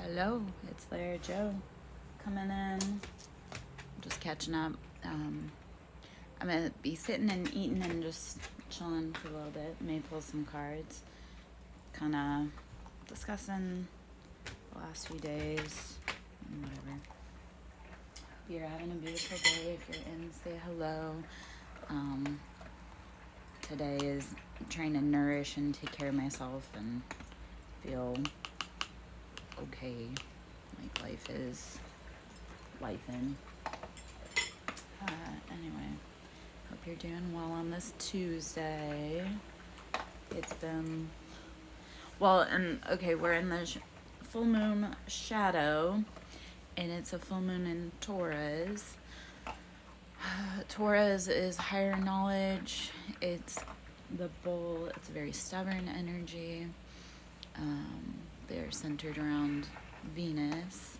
Hello, it's Larry Joe coming in, just catching up. I'm gonna be sitting and eating and just chilling for a little bit. May pull some cards, kind of discussing the last few days and whatever. Hope you're having a beautiful day. If you're in, say hello. Today is trying to nourish and take care of myself and feel okay, like life is lifing. Anyway, hope you're doing well on this Tuesday. It's been we're in the full moon shadow, and it's a full moon in Taurus. Taurus is higher knowledge. It's the bull. It's a very stubborn energy. They're centered around Venus.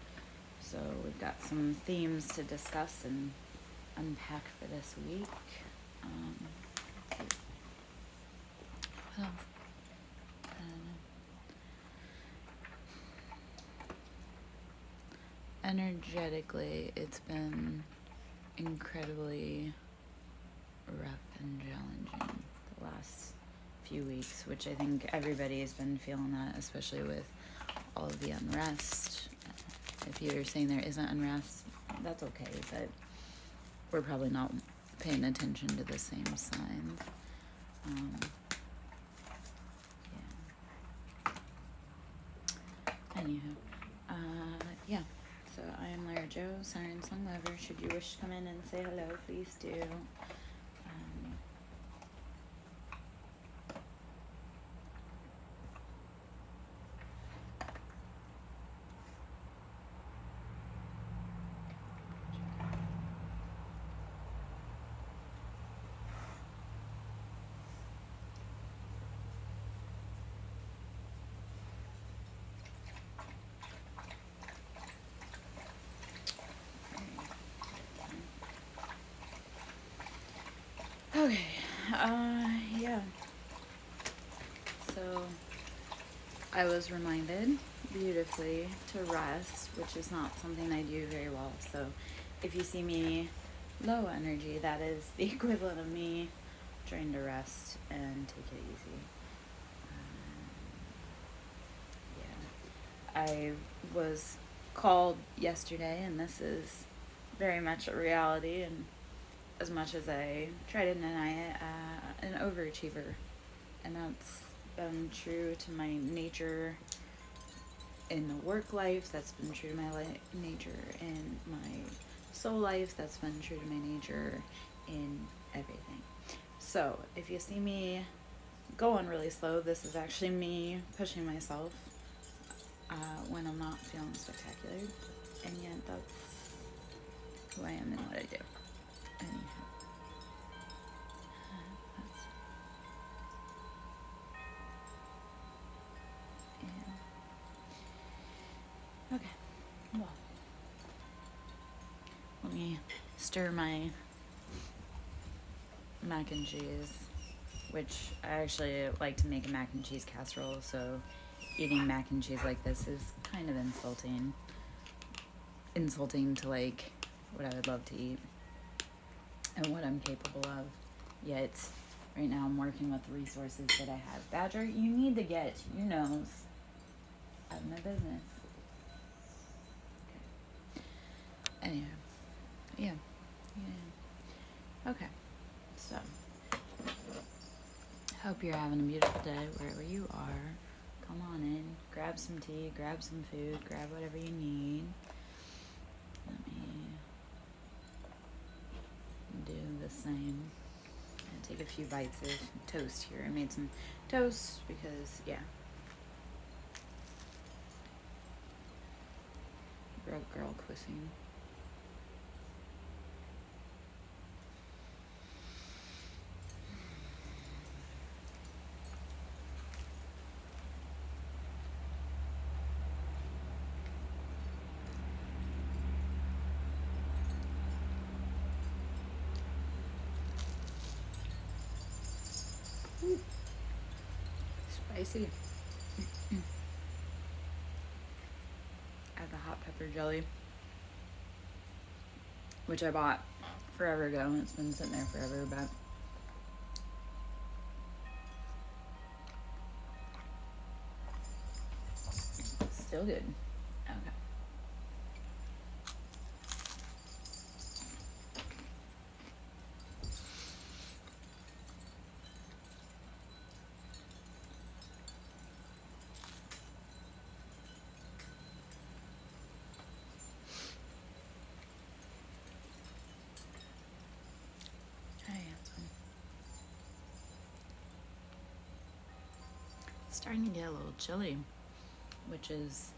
So we've got some themes to discuss and unpack for this week. Energetically, it's been incredibly rough and challenging the last few weeks, which I think everybody has been feeling that, especially with all of the unrest. If you're saying there isn't unrest, that's okay, but we're probably not paying attention to the same signs. Anywho, so I am Lara Joe, SirenSong lover. Should you wish to come in and say hello, please do. Okay, so I was reminded beautifully to rest, which is not something I do very well. So if you see me low energy, that is the equivalent of me trying to rest and take it easy. I was called yesterday, and this is very much a reality, and as much as I try to deny it, an overachiever. And that's been true to my nature in the work life, that's been true to my nature in my soul life, that's been true to my nature in everything. So if you see me going really slow, this is actually me pushing myself when I'm not feeling spectacular, and yet that's who I am and what I do. Anyhow, okay, well, let me stir my mac and cheese, which I actually like to make a mac and cheese casserole, so eating mac and cheese like this is kind of insulting to like what I would love to eat and what I'm capable of. Yet right now I'm working with the resources that I have. Badger, you need to get your nose out of my business. Okay. Anyway, okay, so hope you're having a beautiful day wherever you are. Come on in, grab some tea, grab some food, grab whatever you need. Let me do the same. And take a few bites of toast here. I made some toast because, broke girl cuisine. Ooh. Spicy. pepper jelly, which I bought forever ago, and it's been sitting there forever, but still good. Okay. Starting to get a little chilly, which is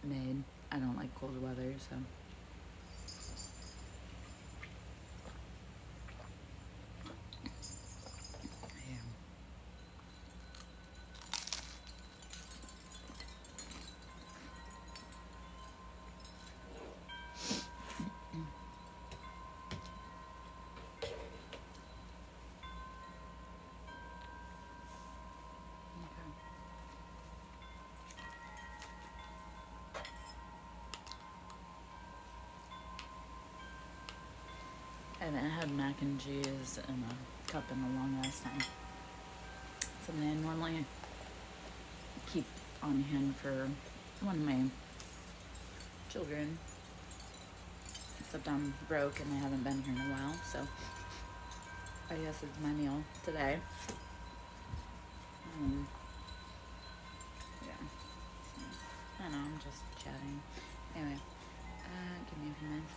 made. I don't like cold weather, so. Yeah. I haven't had mac and cheese in a cup in a long ass time. Something I normally keep on hand for one of my children. Except I'm broke and I haven't been here in a while, so I guess it's my meal today. Yeah. I don't know, I'm just chatting. Anyway, give me a few minutes.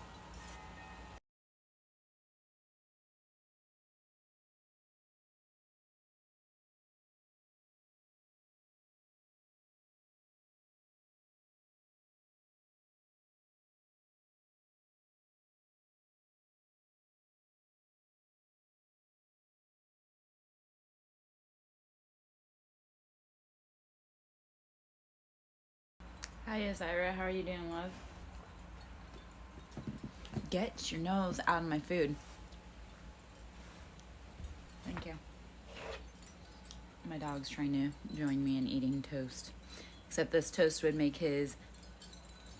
Hi, Ira. How are you doing, love? Get your nose out of my food. Thank you. My dog's trying to join me in eating toast. Except this toast would make his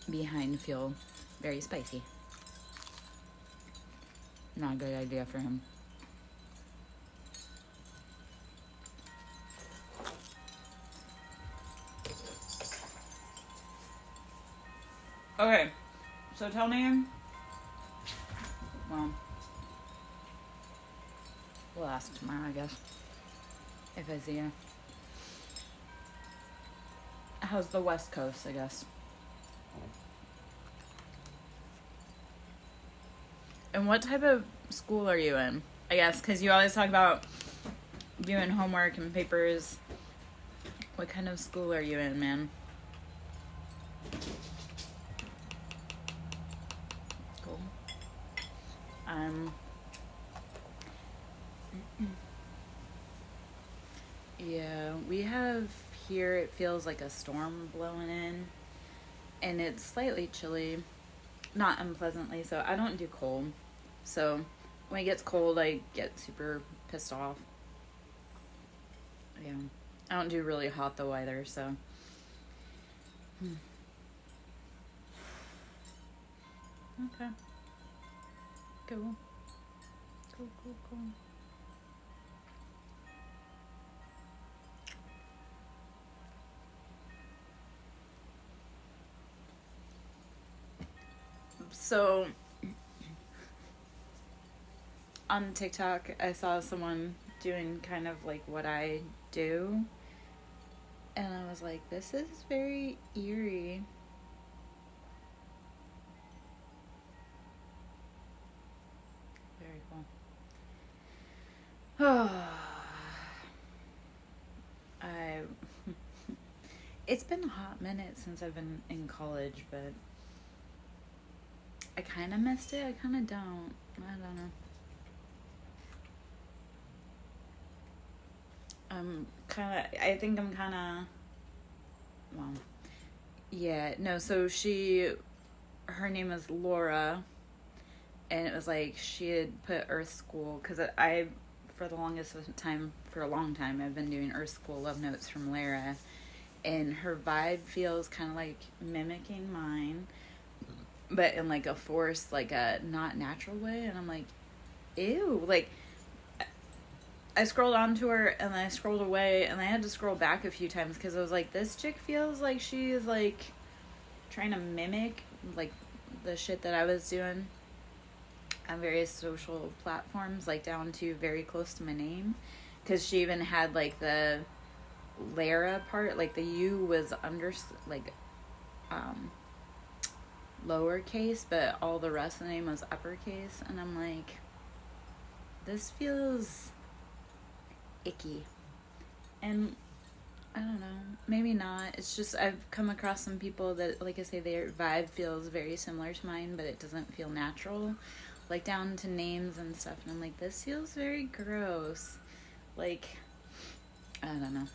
behind feel very spicy. Not a good idea for him. Okay, so tell me. Well, we'll ask tomorrow, I guess, if I see her. How's the West Coast, I guess? And what type of school are you in? I guess, because you always talk about doing homework and papers. What kind of school are you in, man? Cool. Yeah, we have here, it feels like a storm blowing in, and it's slightly chilly, not unpleasantly, so I don't do cold. So when it gets cold, I get super pissed off. Yeah. I don't do really hot though either, so. Okay. Cool. Cool. So on TikTok, I saw someone doing kind of like what I do. And I was like, this is very eerie. Very cool. It's been a hot minute since I've been in college, but I kind of missed it. I kind of don't. I don't know. I think I'm kind of, well, yeah, no, so her name is Laura, and it was like, she had put Earth School, because for a long time, I've been doing Earth School Love Notes from Lara, and her vibe feels kind of like mimicking mine, but in like a forced, like a not natural way. And I'm like, ew. Like, I scrolled onto her and then I scrolled away and I had to scroll back a few times because I was like, this chick feels like she is like trying to mimic like the shit that I was doing on various social platforms, like down to very close to my name. Because she even had like the Lara part, like the U was under like lowercase, but all the rest of the name was uppercase. And I'm like, this feels icky. And I don't know, maybe not. It's just I've come across some people that, like I say, their vibe feels very similar to mine, but it doesn't feel natural, like down to names and stuff. And I'm like, this feels very gross. Like, I don't know.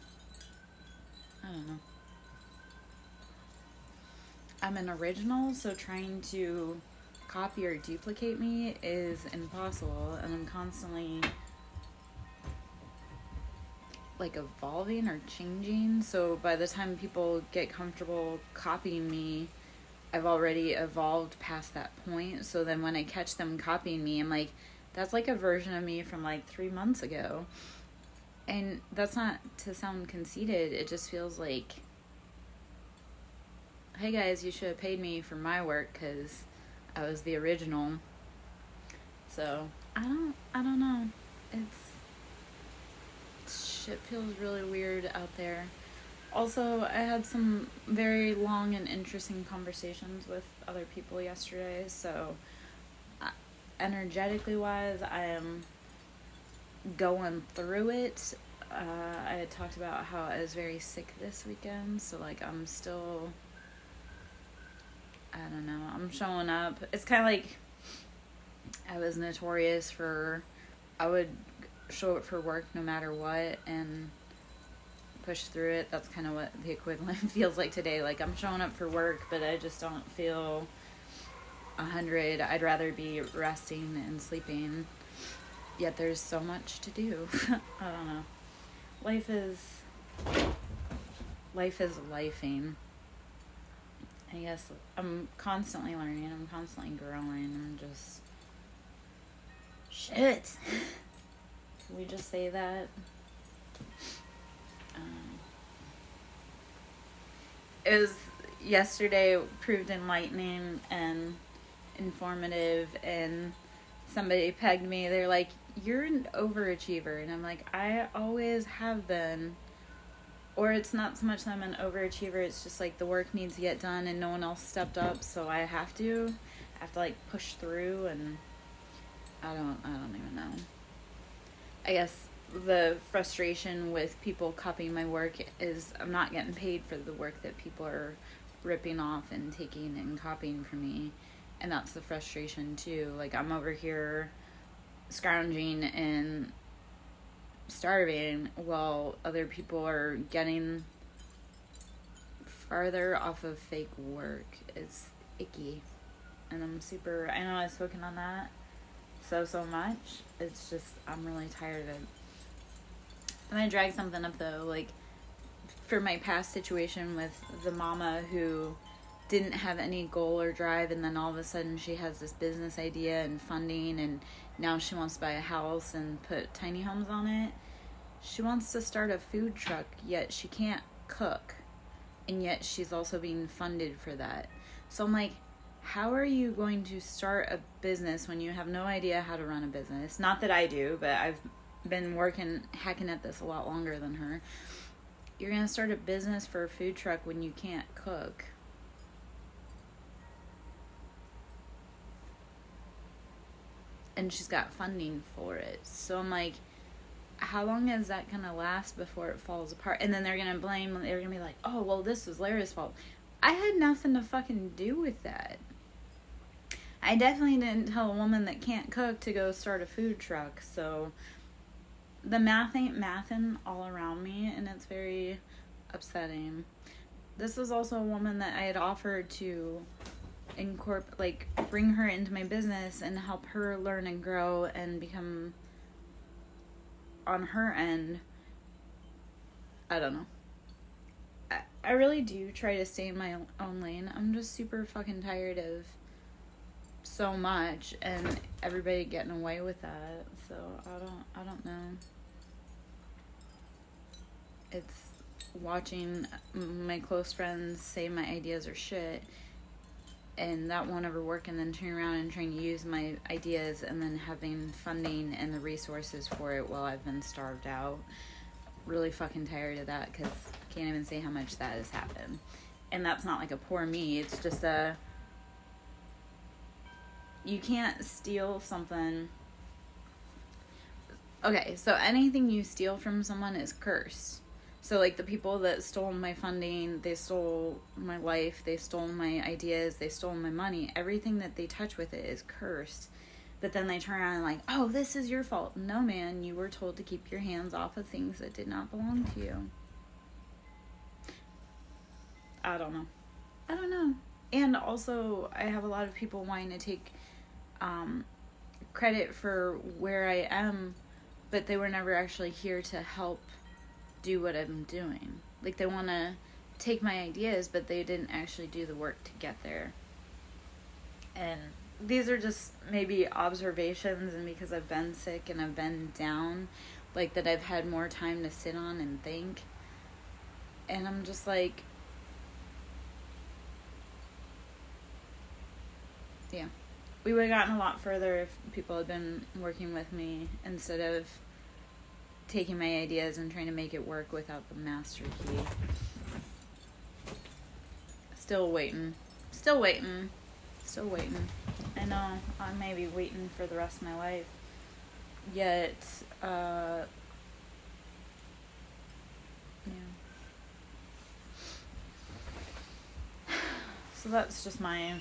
I'm an original, so trying to copy or duplicate me is impossible, and I'm constantly like evolving or changing. So by the time people get comfortable copying me, I've already evolved past that point. So then when I catch them copying me, I'm like, that's like a version of me from like 3 months ago. And that's not to sound conceited. It just feels like, hey guys, you should have paid me for my work because I was the original. So I don't know. Shit feels really weird out there. Also, I had some very long and interesting conversations with other people yesterday, so energetically wise, I am going through it. I had talked about how I was very sick this weekend, so like I'm still, I don't know, I'm showing up. It's kind of like I was notorious for, I would show up for work no matter what and push through it. That's kind of what the equivalent feels like today. Like I'm showing up for work, but I just don't feel 100. I'd rather be resting and sleeping. Yet there's so much to do. I don't know. Life is lifing. I guess I'm constantly learning. I'm constantly growing. I'm just shit. Can we just say that? It was yesterday proved enlightening and informative, and somebody pegged me. They're like, you're an overachiever. And I'm like, I always have been. Or it's not so much that I'm an overachiever, it's just like the work needs to get done and no one else stepped up, so I have to like push through, and I don't even know. I guess the frustration with people copying my work is I'm not getting paid for the work that people are ripping off and taking and copying from me. And that's the frustration too. Like I'm over here scrounging and starving while other people are getting farther off of fake work. It's icky. And I know I've spoken on that so much. It's just, I'm really tired of it. I'm gonna drag something up though, like for my past situation with the mama who didn't have any goal or drive, and then all of a sudden she has this business idea and funding, and now she wants to buy a house and put tiny homes on it. She wants to start a food truck, yet she can't cook, and yet she's also being funded for that. So I'm like, how are you going to start a business when you have no idea how to run a business? Not that I do, but I've been hacking at this a lot longer than her. You're going to start a business for a food truck when you can't cook. And she's got funding for it. So I'm like, how long is that going to last before it falls apart? And then they're going to be like, oh, well, this was Lara's fault. I had nothing to fucking do with that. I definitely didn't tell a woman that can't cook to go start a food truck. So the math ain't mathin' all around me, and it's very upsetting. This was also a woman that I had offered to bring her into my business and help her learn and grow and become, on her end, I don't know. I really do try to stay in my own lane. I'm just super fucking tired of so much and everybody getting away with that. So I don't know. It's watching my close friends say my ideas are shit and that won't ever work, and then turn around and trying to use my ideas and then having funding and the resources for it while I've been starved out. Really fucking tired of that, because I can't even say how much that has happened. And that's not like a poor me, it's just you can't steal something. Okay, so anything you steal from someone is cursed. So, like, the people that stole my funding, they stole my life, they stole my ideas, they stole my money. Everything that they touch with it is cursed. But then they turn around and like, oh, this is your fault. No, man, you were told to keep your hands off of things that did not belong to you. I don't know. And also, I have a lot of people wanting to take credit for where I am, but they were never actually here to help do what I'm doing. Like, they want to take my ideas, but they didn't actually do the work to get there. And these are just maybe observations, and because I've been sick and I've been down, like, that I've had more time to sit on and think. And I'm just like, yeah, we would have gotten a lot further if people had been working with me instead of taking my ideas and trying to make it work without the master key. Still waiting. I know I may be waiting for the rest of my life. Yet, yeah. So that's just my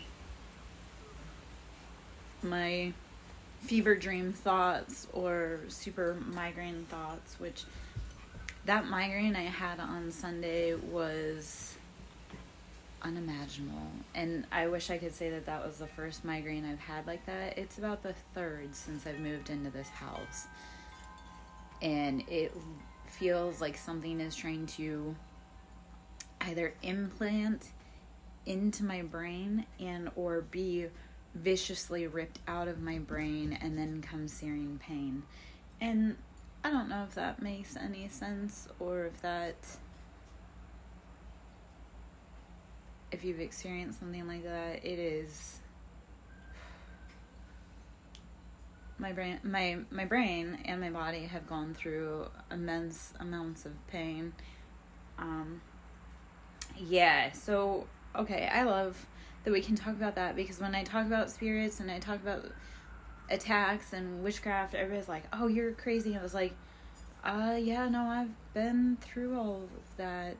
fever dream thoughts or super migraine thoughts, which that migraine I had on Sunday was unimaginable. And I wish I could say that that was the first migraine I've had like that. It's about the third since I've moved into this house. And it feels like something is trying to either implant into my brain and or be viciously ripped out of my brain and then come searing pain. And I don't know if that makes any sense, or if you've experienced something like that. It is my brain and my body have gone through immense amounts of pain. Yeah, so okay, I love that we can talk about that, because when I talk about spirits and I talk about attacks and witchcraft, everybody's like, oh, you're crazy. I was like, yeah, no, I've been through all of that.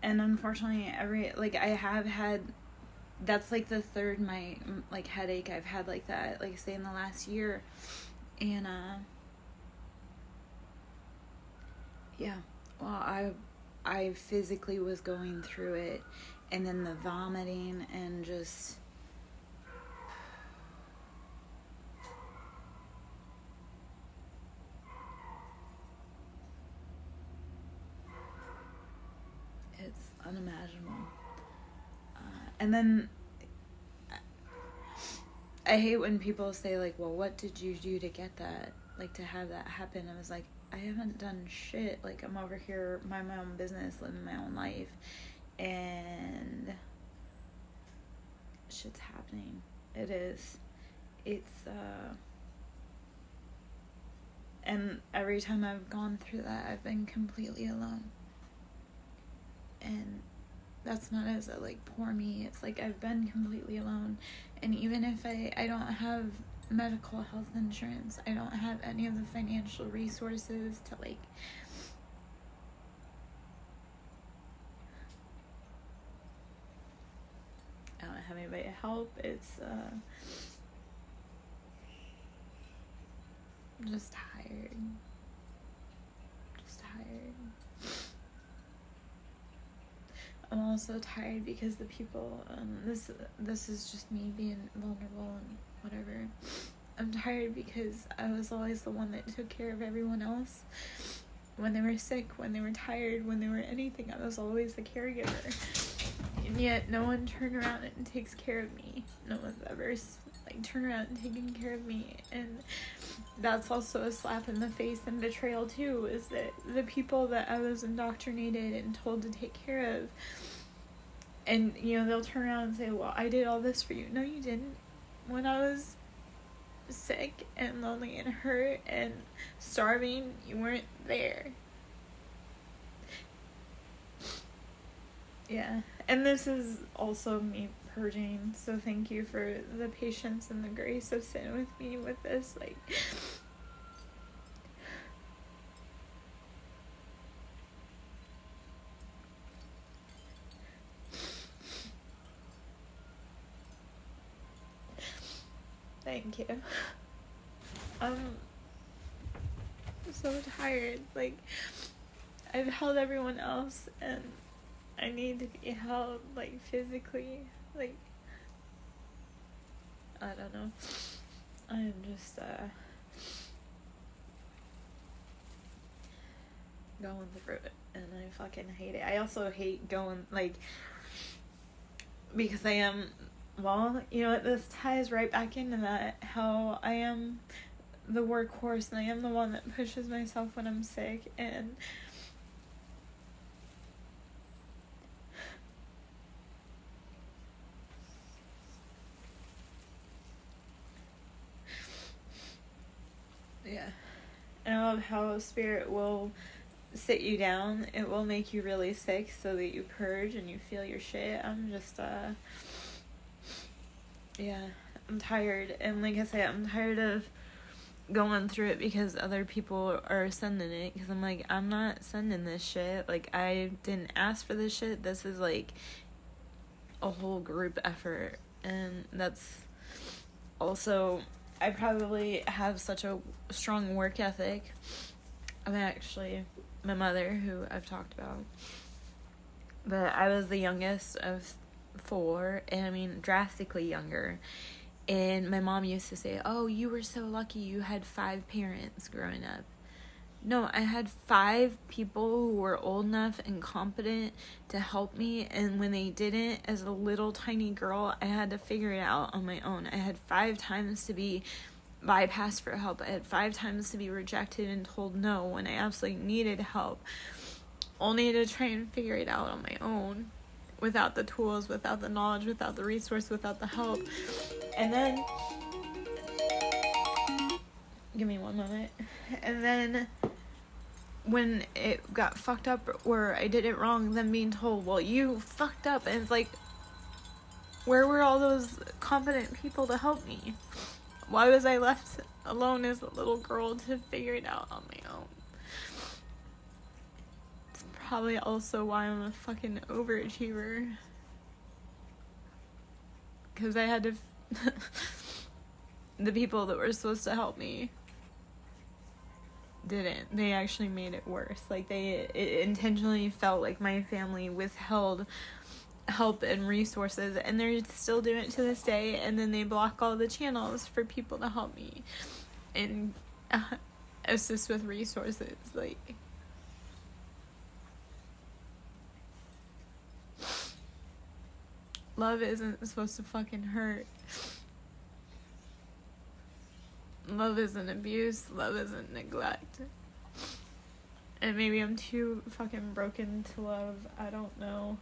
And unfortunately, I have had, that's like the third, headache I've had like that, like, say, in the last year. And, yeah, well, I physically was going through it, and then the vomiting and just, it's unimaginable. And then I hate when people say, like, well, what did you do to get that, like, to have that happen? I was like, I haven't done shit. Like, I'm over here, minding my own business, living my own life, and shit's happening. It is. It's, and every time I've gone through that, I've been completely alone. And that's not as a, like, poor me. It's like I've been completely alone. And even if I don't have medical health insurance, I don't have any of the financial resources to, like, I don't have anybody to help. It's just tired. I'm also tired because the people, this is just me being vulnerable and whatever. I'm tired because I was always the one that took care of everyone else. when they were sick, when they were tired, when they were anything. I was always the caregiver. And yet no one turned around and takes care of me. No one's ever turned around and taken care of me. And that's also a slap in the face and betrayal too, is that the people that I was indoctrinated and told to take care of, and they'll turn around and say, well, I did all this for you. No, you didn't. When I was sick and lonely and hurt and starving, you weren't there. Yeah, and this is also me purging, so thank you for the patience and the grace of sitting with me with this. Thank you. I'm so tired. I've held everyone else, and I need to be held, physically. I don't know. I'm just, going through it, and I fucking hate it. I also hate going, because I am, this ties right back into that, how I am the workhorse, and I am the one that pushes myself when I'm sick, and yeah. And I love how Spirit will sit you down. It will make you really sick so that you purge and you feel your shit. I'm just, yeah, I'm tired. And like I said, I'm tired of going through it because other people are sending it. Because I'm like, I'm not sending this shit. I didn't ask for this shit. This is, a whole group effort. And that's also, I probably have such a strong work ethic. I'm actually, my mother, who I've talked about, but I was the youngest of 4, and drastically younger. And my mom used to say, oh, you were so lucky you had 5 parents growing up. No, I had 5 people who were old enough and competent to help me, and when they didn't, as a little tiny girl, I had to figure it out on my own. I had 5 times to be bypassed for help. I had 5 times to be rejected and told no when I absolutely needed help, only to try and figure it out on my own, without the tools, without the knowledge, without the resource, without the help. And then, give me one moment, and then when it got fucked up or I did it wrong, then being told, well, you fucked up, and it's where were all those competent people to help me? Why was I left alone as a little girl to figure it out on my own? It's probably also why I'm a fucking overachiever. Because I had to... the people that were supposed to help me didn't. They actually made it worse. It intentionally felt like my family withheld help and resources, and they're still doing it to this day, and then they block all the channels for people to help me and assist with resources. Love isn't supposed to fucking hurt. Love isn't abuse. Love isn't neglect. And maybe I'm too fucking broken to love. I don't know.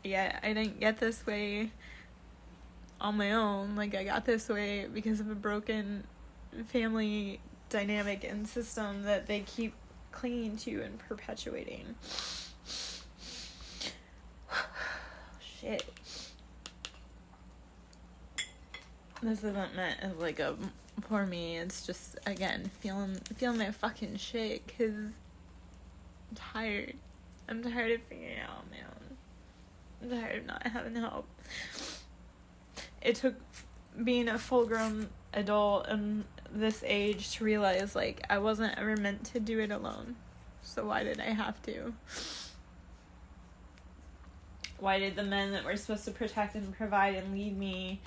Yeah, I didn't get this way on my own. I got this way because of a broken family dynamic and system that they keep clinging to and perpetuating. Shit. This isn't meant as a for me. It's just, again, feeling my fucking shit, because I'm tired. I'm tired of figuring it out on my own. I'm tired of not having help. It took being a full-grown adult in this age to realize, I wasn't ever meant to do it alone. So why did I have to? Why did the men that were supposed to protect and provide and lead me,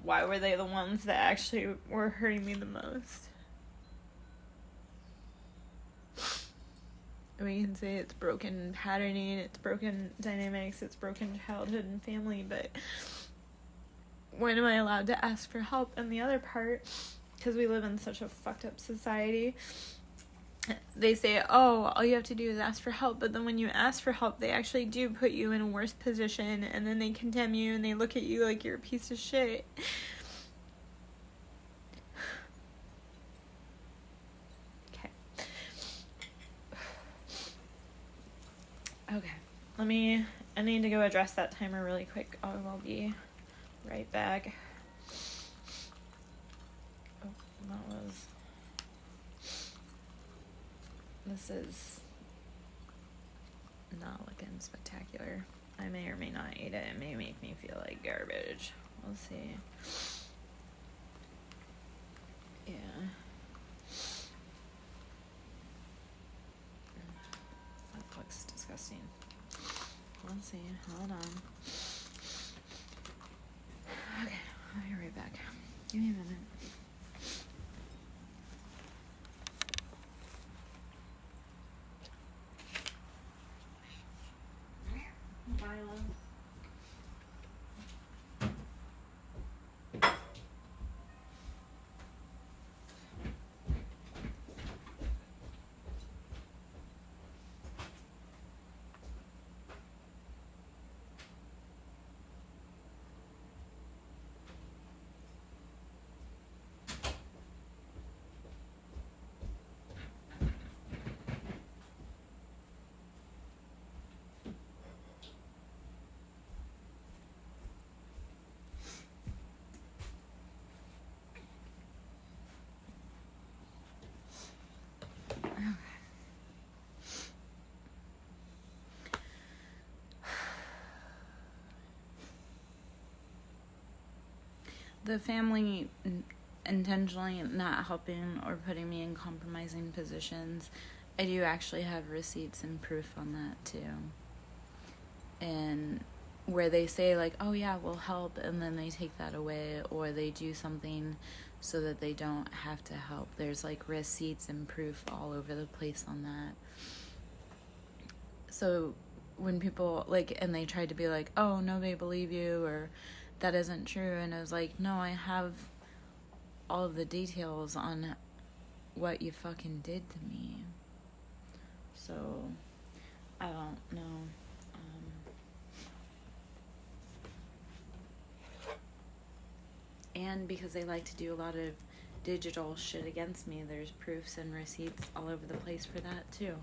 why were they the ones that actually were hurting me the most? we can say it's broken patterning, it's broken dynamics, it's broken childhood and family, but when am I allowed to ask for help? And the other part, because we live in such a fucked up society, they say, oh, all you have to do is ask for help, but then when you ask for help, they actually do put you in a worse position, and then they condemn you, and they look at you like you're a piece of shit. Okay, I need to go address that timer really quick. I will be right back. Oh, this is not looking spectacular. I may or may not eat it. It may make me feel like garbage. We'll see. Yeah. That looks disgusting. Let's see. Hold on. Okay, I'll be right back. Give me a minute. Violence. The family intentionally not helping or putting me in compromising positions, I do actually have receipts and proof on that too. And where they say like, oh yeah, we'll help, and then they take that away, or they do something so that they don't have to help. There's like receipts and proof all over the place on that. So when people like, and they tried to be like, oh, nobody believe you, or that isn't true, and I was like, no, I have all of the details on what you fucking did to me. So I don't know. And because they like to do a lot of digital shit against me, there's proofs and receipts all over the place for that too.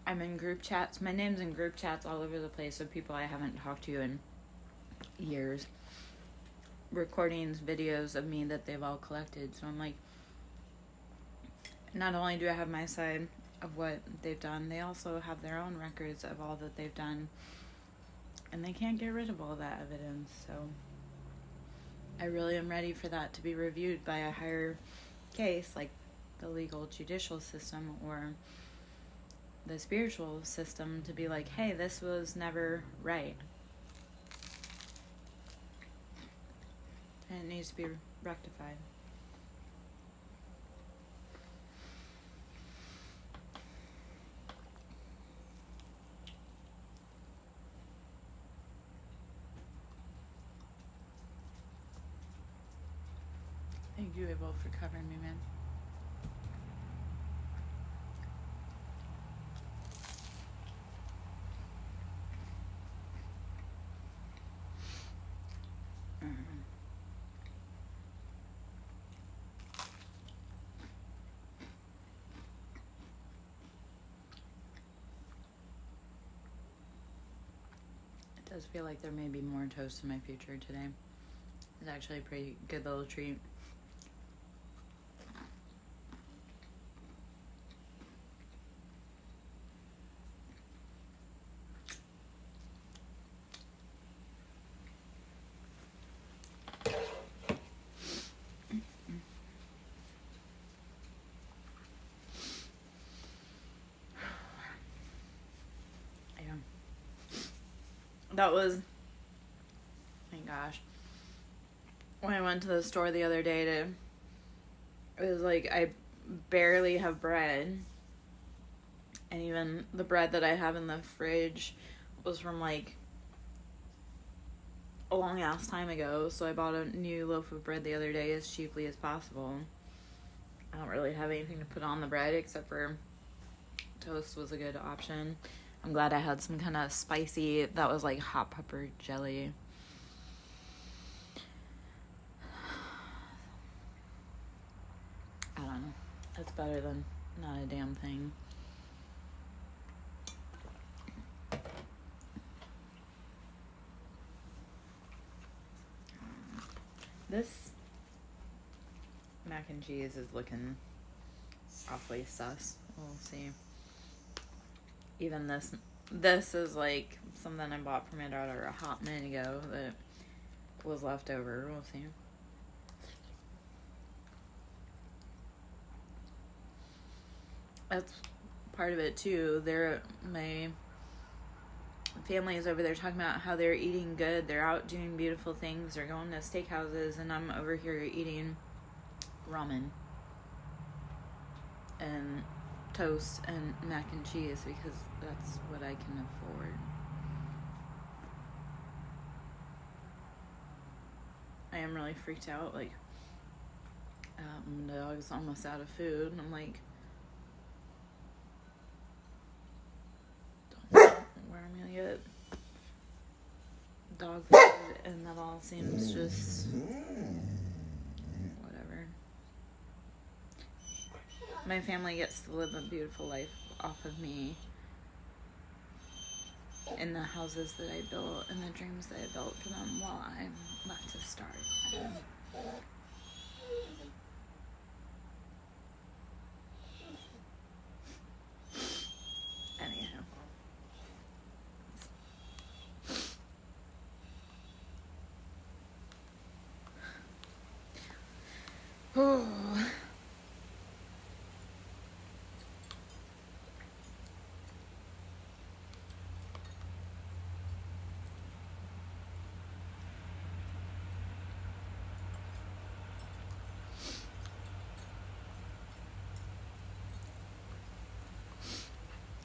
I'm in group chats. My name's in group chats all over the place of people I haven't talked to in years. Recordings, videos of me that they've all collected. So I'm like, not only do I have my side of what they've done, they also have their own records of all that they've done. And they can't get rid of all that evidence. So I really am ready for that to be reviewed by a higher case, like the legal judicial system or the spiritual system, to be like, hey, this was never right. And it needs to be rectified. Thank you, Abel, for covering me, man. It does feel like there may be more toast in my future today. It's actually a pretty good little treat. That was, my gosh, when I went to the store the other day to it was like I barely have bread. And even the bread that I have in the fridge was from like a long ass time ago. So I bought a new loaf of bread the other day as cheaply as possible. I don't really have anything to put on the bread except for toast was a good option. I'm glad I had some kind of spicy, that was like hot pepper jelly. I don't know. It's better than not a damn thing. This mac and cheese is looking awfully sus. We'll see. Even this is like something I bought for my daughter a hot minute ago that was left over. We'll see. That's part of it too. My family is over there talking about how they're eating good. They're out doing beautiful things. They're going to steakhouses, and I'm over here eating ramen and toast and mac and cheese because that's what I can afford. I am really freaked out. Like, my dog's almost out of food, and I'm like, don't know where I'm gonna get dog food, and that all seems just whatever. My family gets to live a beautiful life off of me in the houses that I built and the dreams that I built for them while I'm left to starve. Anyhow. Oh.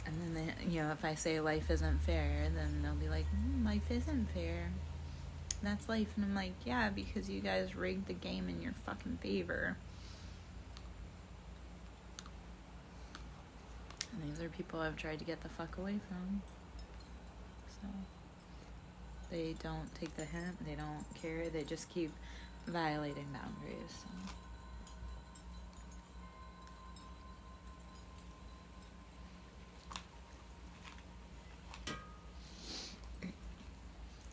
And then if I say life isn't fair, then they'll be like, life isn't fair. That's life. And I'm like, yeah, because you guys rigged the game in your fucking favor. And these are people I've tried to get the fuck away from. So they don't take the hint. They don't care. They just keep violating boundaries. So.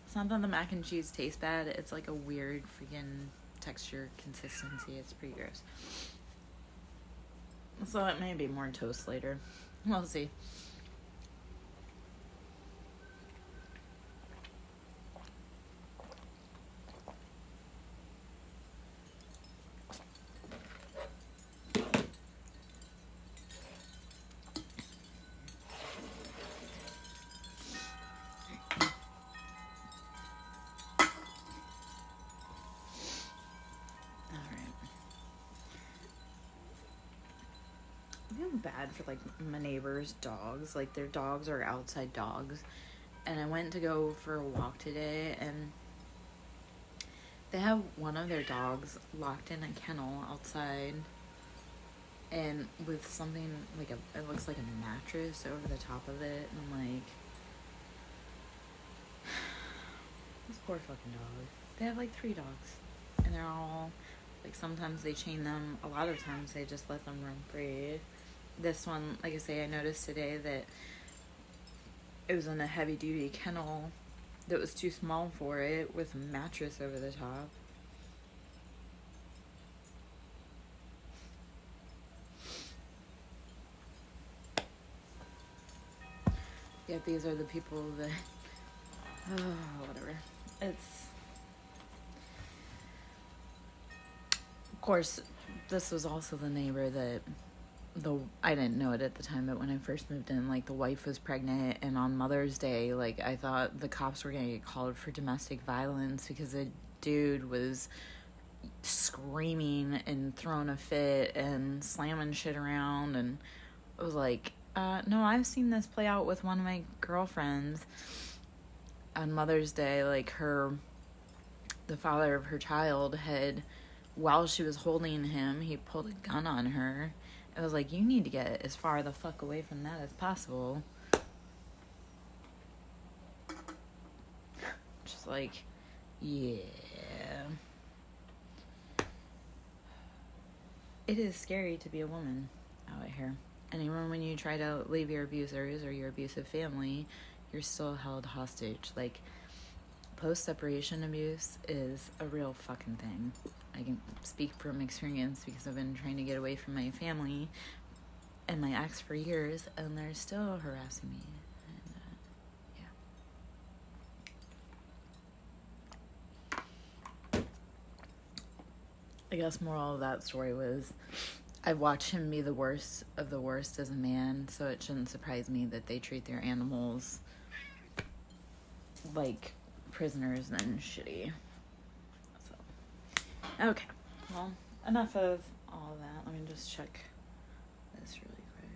It's not that the mac and cheese tastes bad. It's like a weird freaking texture, consistency. It's pretty gross. So it may be more toast later. We'll see. I feel bad for like my neighbors' dogs. Like their dogs are outside dogs. And I went to go for a walk today, and they have one of their dogs locked in a kennel outside, and with something like it looks like a mattress over the top of it. And I'm like, this poor fucking dog. They have like 3 dogs, and they're all like, sometimes they chain them. A lot of times they just let them run free. This one, like I say, I noticed today that it was in a heavy duty kennel that was too small for it, with a mattress over the top. Yet these are the people that, whatever. It's, of course, this was also the neighbor that I didn't know it at the time, but when I first moved in, like, the wife was pregnant, and on Mother's Day, like, I thought the cops were gonna get called for domestic violence because the dude was screaming and throwing a fit and slamming shit around. And it was like, no, I've seen this play out with one of my girlfriends on Mother's Day. Like, the father of her child had, while she was holding him, he pulled a gun on her. It was like, you need to get as far the fuck away from that as possible. Just like, yeah. It is scary to be a woman out here. And even when you try to leave your abusers or your abusive family, you're still held hostage. Like, post-separation abuse is a real fucking thing. I can speak from experience because I've been trying to get away from my family and my ex for years, and they're still harassing me. And, I guess moral of that story was I've watched him be the worst of the worst as a man, so it shouldn't surprise me that they treat their animals like prisoners and shitty. So, okay. Well, enough of all of that. Let me just check this really quick.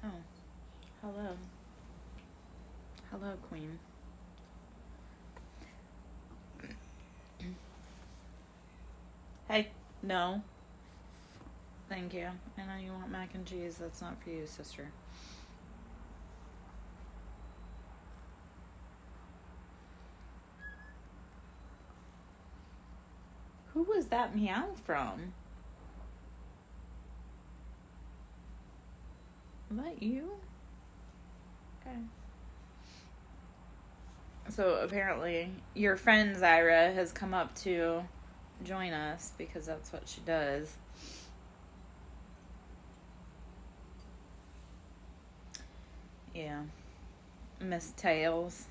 Oh, hello. Hello, Queen. Hey, no. Thank you. I know you want mac and cheese. That's not for you, sister. Who was that meow from? Was that you? Okay. So apparently your friend Zyra has come up to join us because that's what she does. Yeah. Miss Tails.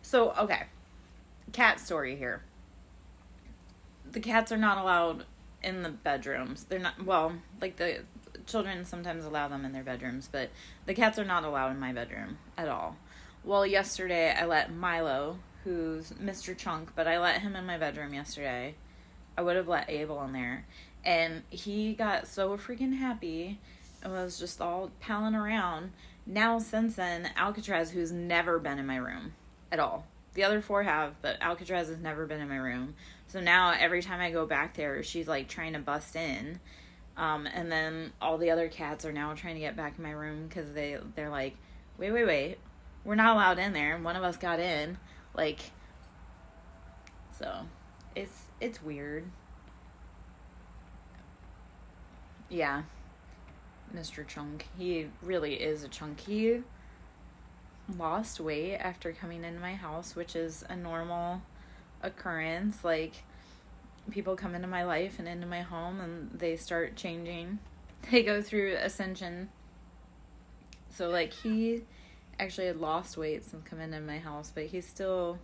So, okay. Cat story here. The cats are not allowed in the bedrooms. They're not, well, like the children sometimes allow them in their bedrooms, but the cats are not allowed in my bedroom at all. Well, yesterday I let Milo, who's Mr. Chunk, but I let him in my bedroom yesterday. I would have let Abel in there. And he got so freaking happy and was just all palling around. Now, since then, Alcatraz, who's never been in my room at all. The other 4 have, but Alcatraz has never been in my room. So now every time I go back there, she's like trying to bust in. And then all the other cats are now trying to get back in my room because they're like, wait. We're not allowed in there. One of us got in. Like, so it's weird. Yeah. Mr. Chunk. He really is a chunk. He lost weight after coming into my house, which is a normal occurrence. Like, people come into my life and into my home and they start changing. They go through ascension. So, like, he actually had lost weight since coming into my house, but he's still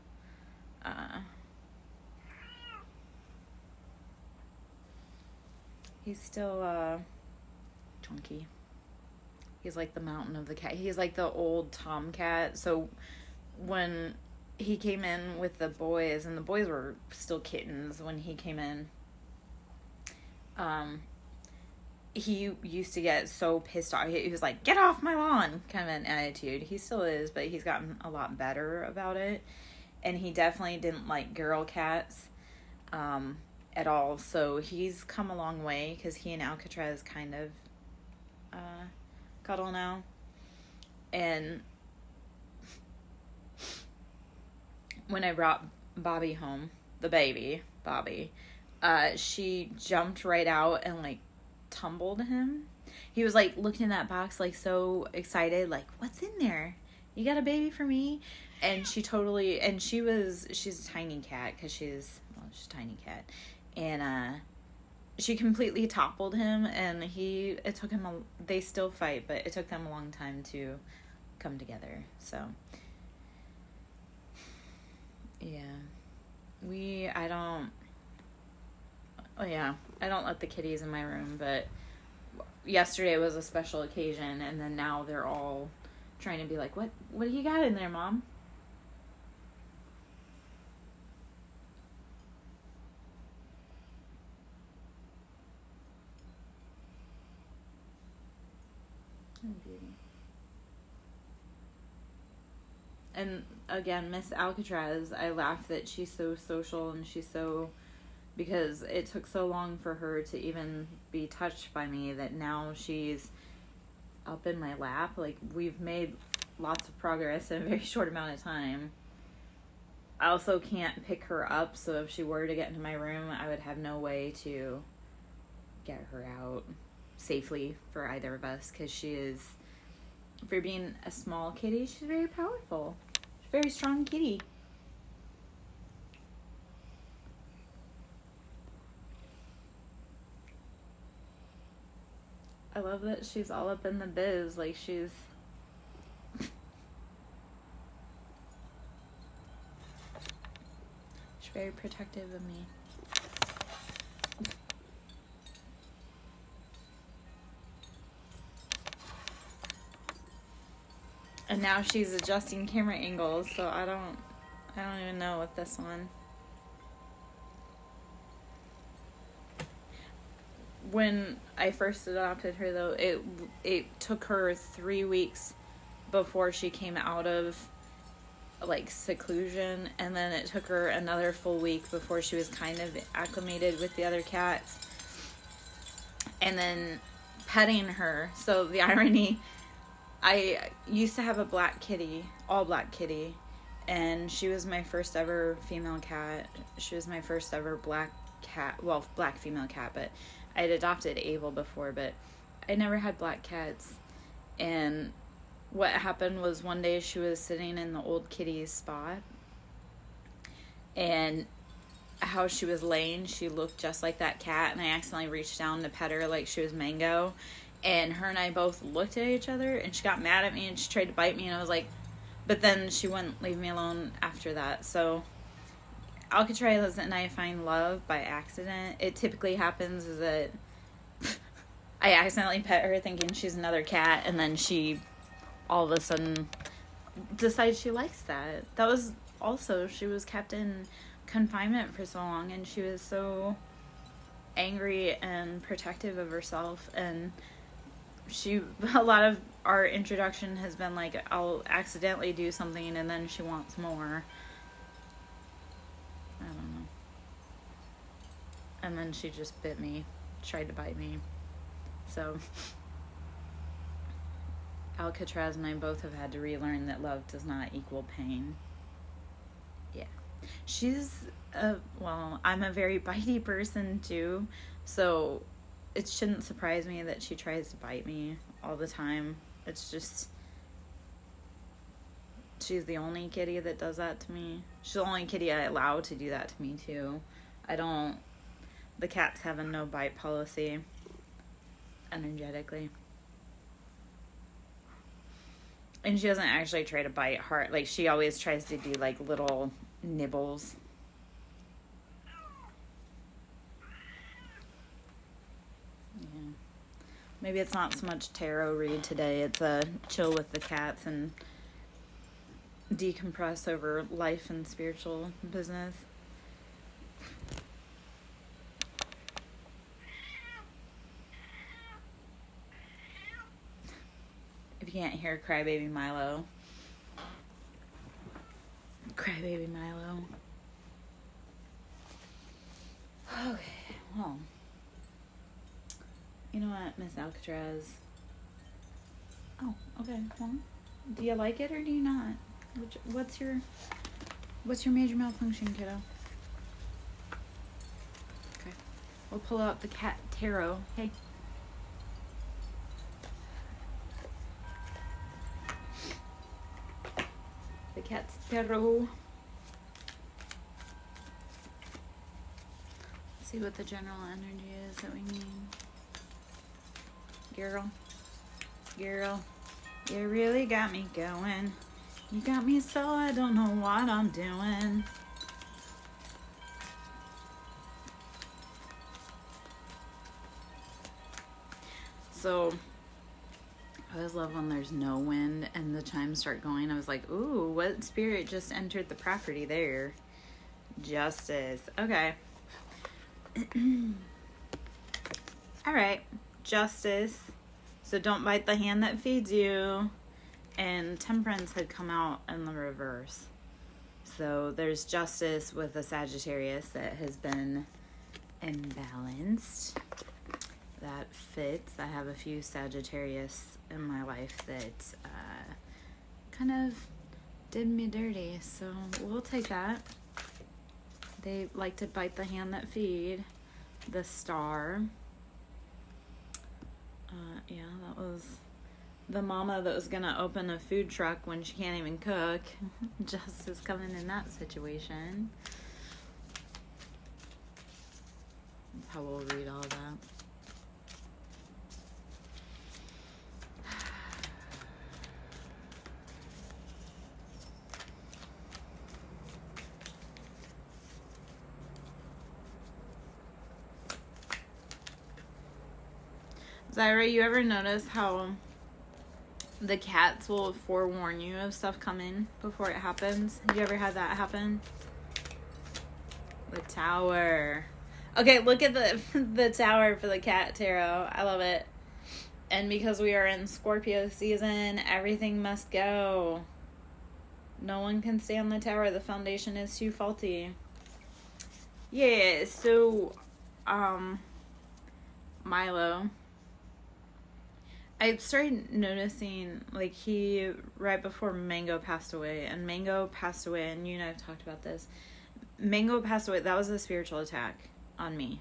chunky. He's like the mountain of the cat. He's like the old tomcat. So when he came in with the boys, and the boys were still kittens when he came in, he used to get so pissed off. He was like, get off my lawn, kind of an attitude. He still is, but he's gotten a lot better about it. And he definitely didn't like girl cats at all. So he's come a long way because he and Alcatraz kind of cuddle now. And when I brought Bobby home, the baby, Bobby, she jumped right out and like tumbled him. He was like looking in that box like so excited, like, what's in there? You got a baby for me? And she totally, and she's a tiny cat because she's a tiny cat. And she completely toppled him, and it took him, they still fight, but it took them a long time to come together. So, yeah. I don't let the kitties in my room, but yesterday was a special occasion, and then now they're all trying to be like, what do you got in there, Mom? Oh, beauty. And again, Miss Alcatraz, I laugh that she's so social and she's so, because it took so long for her to even be touched by me that now she's up in my lap. Like, we've made lots of progress in a very short amount of time. I also can't pick her up, so if she were to get into my room, I would have no way to get her out safely for either of us, because she is, for being a small kitty, she's very powerful. She's a very strong kitty. I love that she's all up in the biz, like she's very protective of me. And now she's adjusting camera angles, so I don't even know with this one. When I first adopted her, though, it took her 3 weeks before she came out of like seclusion, and then it took her another full week before she was kind of acclimated with the other cats. And then petting her. So the irony, I used to have a black kitty, all black kitty, and she was my first ever female cat. She was my first ever black cat, well, black female cat, but I had adopted Abel before, but I never had black cats. And what happened was one day she was sitting in the old kitty's spot, and how she was laying, she looked just like that cat, and I accidentally reached down to pet her like she was Mango, and her and I both looked at each other, and she got mad at me and she tried to bite me, and I was like, but then she wouldn't leave me alone after that. So Alcatraz and I find love by accident. It typically happens is that I accidentally pet her thinking she's another cat, and then she all of a sudden decides she likes that. That was also, she was kept in confinement for so long, and she was so angry and protective of herself, and a lot of our introduction has been like, I'll accidentally do something and then she wants more. I don't know. And then she just bit me, tried to bite me. So Alcatraz and I both have had to relearn that love does not equal pain. Yeah. I'm a very bitey person too, so it shouldn't surprise me that she tries to bite me all the time. It's just, she's the only kitty that does that to me. She's the only kitty I allow to do that to me too. The cats have a no bite policy, energetically. And she doesn't actually try to bite hard. Like, she always tries to do, like, little nibbles. Yeah. Maybe it's not so much tarot read today. It's a chill with the cats and decompress over life and spiritual business. If you can't hear Crybaby Milo. Crybaby Milo. Okay, well. You know what, Miss Alcatraz? Oh, okay, well. Do you like it or do you not? What's your major malfunction, kiddo? Okay. We'll pull out the cat tarot. Hey. The cat's tarot. Let's see what the general energy is that we need. Girl, you really got me going. You got me so I don't know what I'm doing. So Also, I always love when there's no wind and the chimes start going. I was like, ooh, what spirit just entered the property there? Justice. Okay. All right. Justice. So don't bite the hand that feeds you. And Temperance had come out in the reverse. So there's justice with a Sagittarius that has been imbalanced. That fits. I have a few Sagittarius in my life that kind of did me dirty. So we'll take that. They like to bite the hand that feed. The Star. Yeah, that was the mama that was gonna open a food truck when she can't even cook. Justice coming in that situation. That's how we'll read all that. Zyra, you ever notice how the cats will forewarn you of stuff coming before it happens? Have you ever had that happen? The Tower. Okay, look at the Tower for the cat tarot. I love it. And because we are in Scorpio season, everything must go. No one can stay on the Tower. The foundation is too faulty. Yeah, so, Milo, I started noticing, like, right before Mango passed away, and Mango passed away, and you and I have talked about this. Mango passed away. That was a spiritual attack on me.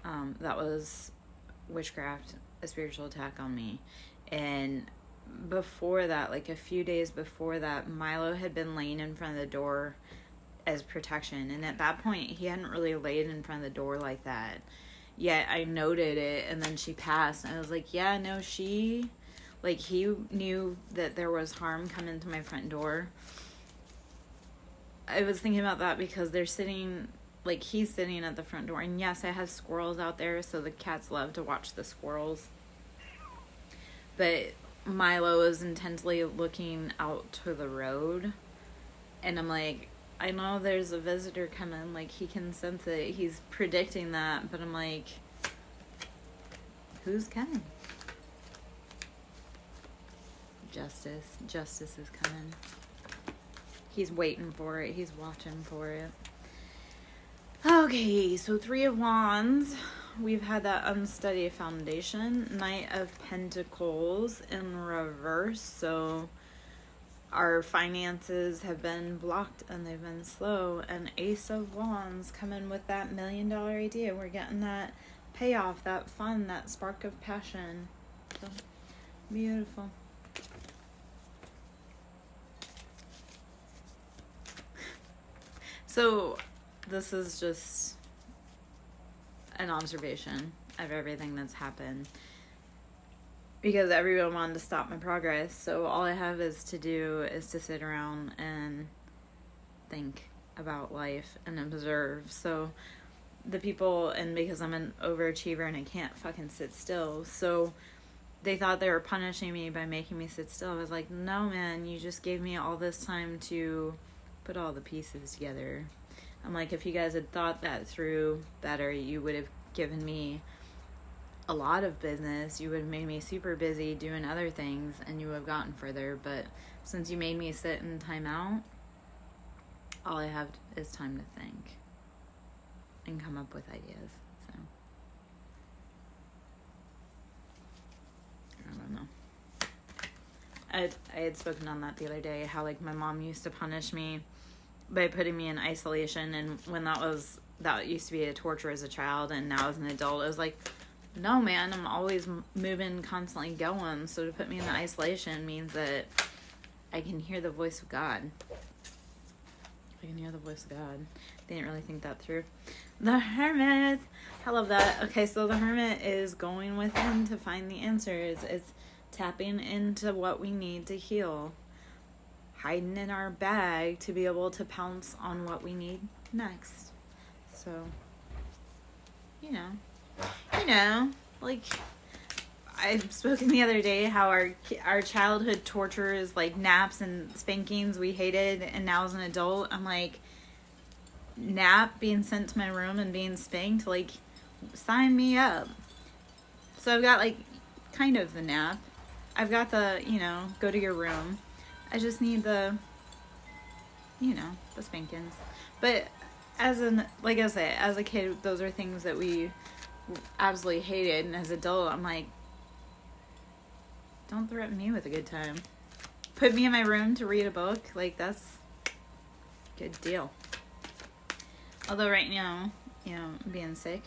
That was witchcraft, a spiritual attack on me. And before that, like a few days before that, Milo had been laying in front of the door as protection. And at that point, he hadn't really laid in front of the door like that. Yet I noted it, and then she passed. And I was like, yeah, no, he knew that there was harm coming to my front door. I was thinking about that because he's sitting at the front door. And yes, I have squirrels out there, so the cats love to watch the squirrels. But Milo is intensely looking out to the road. And I'm like, I know there's a visitor coming, like, he can sense it, he's predicting that, but I'm like, who's coming? Justice is coming. He's waiting for it, he's watching for it. Okay, so 3 of Wands, we've had that unsteady foundation. Knight of Pentacles in reverse, so our finances have been blocked and they've been slow. And Ace of Wands coming with that $1 million idea. We're getting that payoff, that fun, that spark of passion. So beautiful. So this is just an observation of everything that's happened. Because everyone wanted to stop my progress, so all I have is to sit around and think about life and observe. So the people, and because I'm an overachiever and I can't fucking sit still, so they thought they were punishing me by making me sit still. I was like, no, man, you just gave me all this time to put all the pieces together. I'm like, if you guys had thought that through better, you would have given me a lot of business, you would have made me super busy doing other things, and you would have gotten further. But since you made me sit in time out, all I have is time to think and come up with ideas. So I don't know. I had spoken on that the other day, how like my mom used to punish me by putting me in isolation, and when that used to be a torture as a child, and now as an adult, it was like, no, man, I'm always moving, constantly going. So to put me in the isolation means that I can hear the voice of God. I can hear the voice of God. They didn't really think that through. The Hermit. I love that. Okay, so the Hermit is going within to find the answers. It's tapping into what we need to heal. Hiding in our bag to be able to pounce on what we need next. So, like, I've spoken the other day how our childhood tortures, like naps and spankings, we hated, and now as an adult, I'm like, nap, being sent to my room and being spanked, like, sign me up. So I've got, like, kind of the nap. I've got the, go to your room. I just need the spankings. But like I said, as a kid, those are things that we absolutely hated, and as an adult, I'm like, don't threaten me with a good time. Put me in my room to read a book, like, that's a good deal. Although right now, being sick,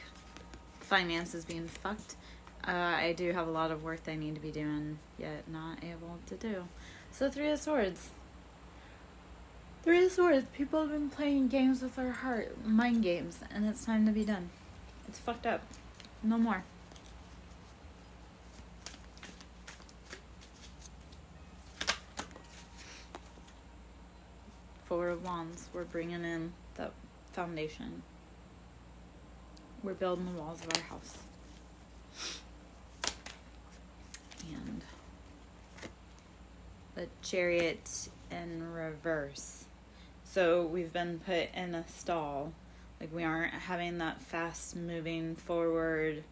finances being fucked, I do have a lot of work that I need to be doing, yet not able to do. So Three of Swords. Three of Swords. People have been playing games with our heart, mind games, and it's time to be done. It's fucked up. No more. Four of Wands. We're bringing in the foundation. We're building the walls of our house. And the Chariot in reverse. So we've been put in a stall. Like, we aren't having that fast moving forward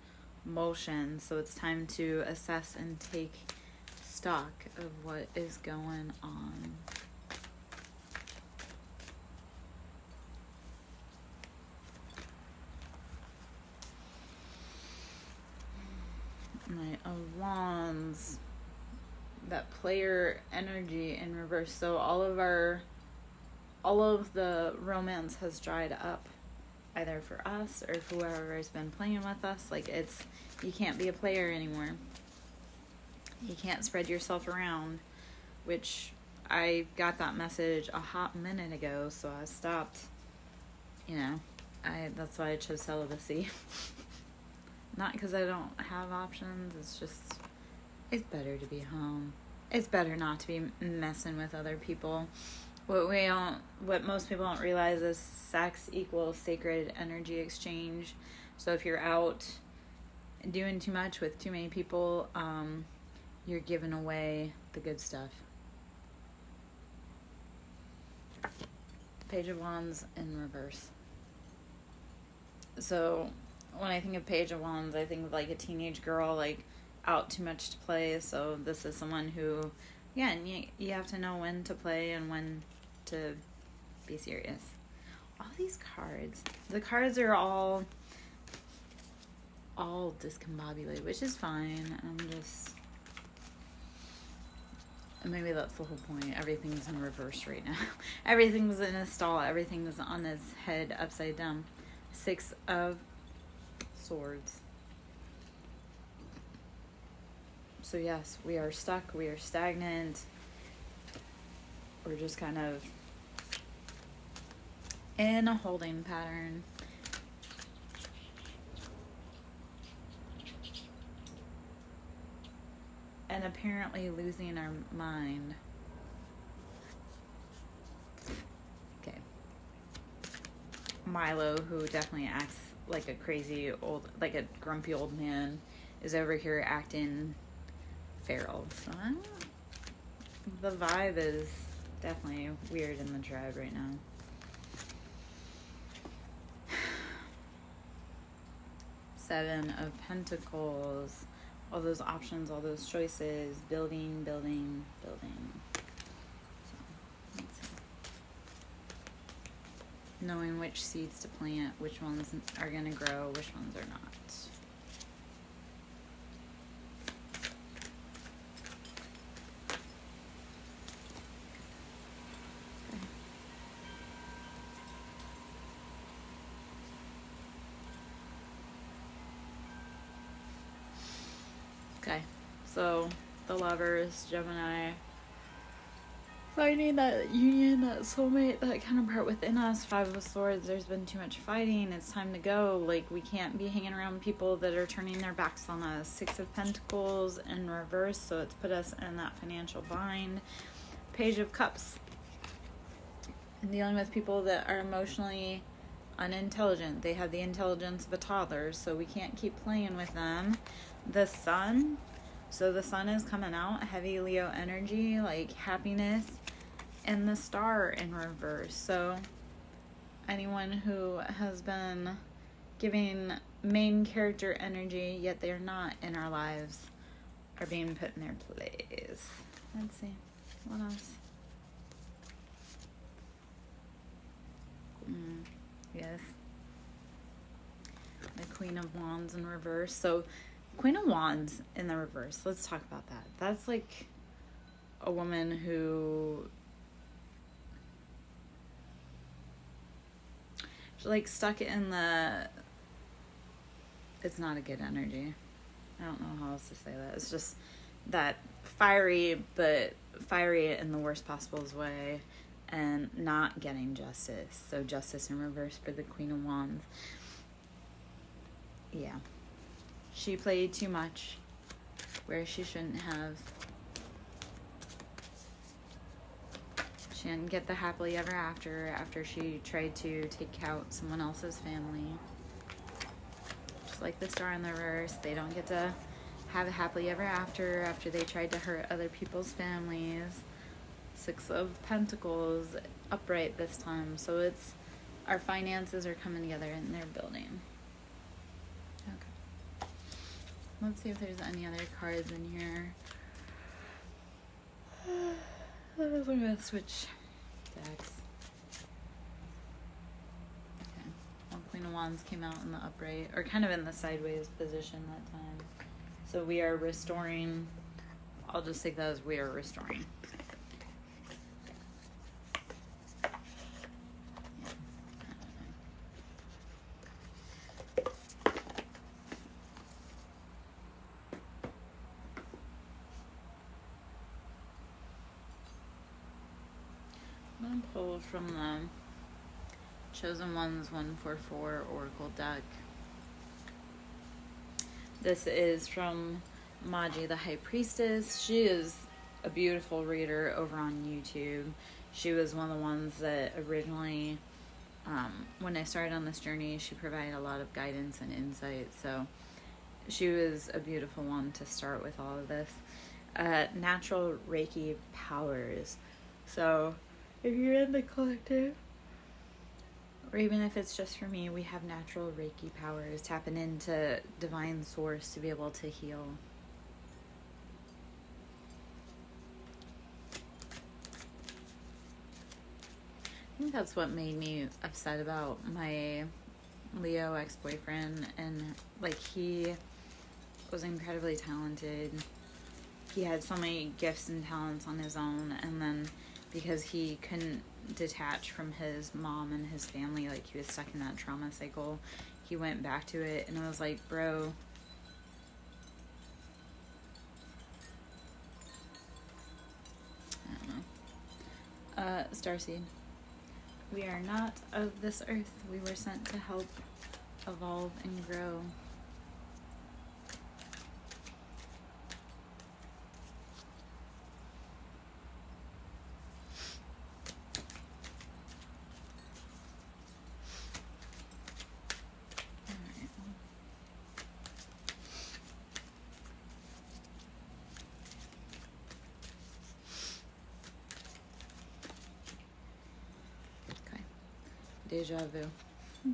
motion. So it's time to assess and take stock of what is going on. Knight of Wands, that player energy in reverse. So all of the romance has dried up, either for us or whoever has been playing with us. Like, you can't be a player anymore. You can't spread yourself around, which I got that message a hot minute ago, so I stopped. That's why I chose celibacy. Not because I don't have options, it's just, it's better to be home. It's better not to be messing with other people. What most people don't realize is sex equals sacred energy exchange. So if you're out doing too much with too many people, you're giving away the good stuff. Page of Wands in reverse. So when I think of Page of Wands, I think of like a teenage girl, like, out too much to play. So this is someone who, and you have to know when to play and when to be serious. All these cards, the cards are all discombobulated, which is fine. Maybe that's the whole point. Everything's in reverse right now. Everything's in a stall. Everything's on its head upside down. Six of Swords. So yes, we are stuck. We are stagnant. We're just kind of in a holding pattern. And apparently losing our mind. Okay. Milo, who definitely acts like a crazy like a grumpy old man, is over here acting feral. So the vibe is definitely weird in the tribe right now. Seven of Pentacles. All those options, all those choices, building. So, let's see. Knowing which seeds to plant, which ones are going to grow, which ones are not. Okay, so the Lovers, Gemini, finding that union, that soulmate, that counterpart within us. Five of Swords, there's been too much fighting, it's time to go. Like, we can't be hanging around people that are turning their backs on us. Six of Pentacles in reverse, so it's put us in that financial bind. Page of Cups, dealing with people that are emotionally unintelligent. They have the intelligence of a toddler, so we can't keep playing with them. The Sun, So the sun is coming out, heavy Leo energy, like happiness, and the star in reverse. So anyone who has been giving main character energy, yet they're not in our lives, are being put in their place. Let's see. What else? Yes. The Queen of Wands in reverse. So, Queen of Wands in the reverse. Let's talk about that. That's like a woman who... she's like stuck in the... it's not a good energy. I don't know how else to say that. It's just that fiery, but fiery in the worst possible way, and not getting justice. So justice in reverse for the Queen of Wands. Yeah. She played too much where she shouldn't have. She didn't get the happily ever after she tried to take out someone else's family. Just like the star in the reverse, they don't get to have a happily ever after they tried to hurt other people's families. Six of Pentacles upright this time, so it's our finances are coming together and they're building. Okay, let's see if there's any other cards in here. I'm gonna switch decks. Okay, well, Queen of Wands came out in the upright, or kind of in the sideways position that time. So we are restoring. I'll just take that as we are restoring. I'm going to pull from the Chosen Ones 144 Oracle deck. This is from Maji, the High Priestess. She is a beautiful reader over on YouTube. She was one of the ones that originally, when I started on this journey, she provided a lot of guidance and insight. So she was a beautiful one to start with all of this. Natural Reiki powers. So if you're in the collective, or even if it's just for me, we have natural Reiki powers, tapping into divine source to be able to heal. I think that's what made me upset about my Leo ex-boyfriend. And like, he was incredibly talented. He had so many gifts and talents on his own, and then because he couldn't detach from his mom and his family, like he was stuck in that trauma cycle, he went back to it, and it was like, bro, I don't know. Starseed, we are not of this earth. We were sent to help evolve and grow. Deja vu.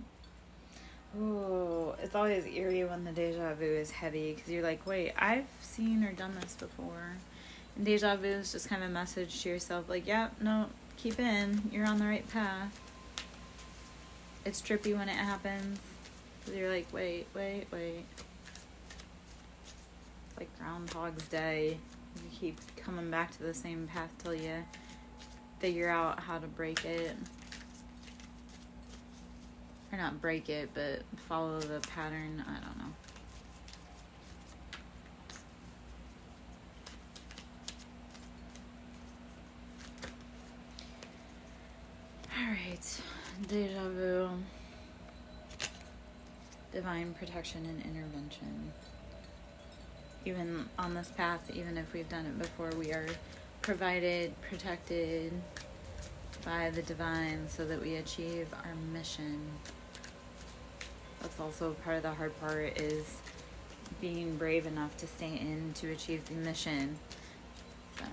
Oh, it's always eerie when the deja vu is heavy, because you're like, wait, I've seen or done this before. And deja vu is just kind of a message to yourself, like, yeah, no, keep in, you're on the right path. It's trippy when it happens, because you're like, wait. It's like Groundhog's Day. You keep coming back to the same path till you figure out how to break it. Or not break it, but follow the pattern. I don't know. Alright. Deja vu. Divine protection and intervention. Even on this path, even if we've done it before, we are provided, protected by the divine so that we achieve our mission. That's also part of the hard part, is being brave enough to stay in to achieve the mission. So,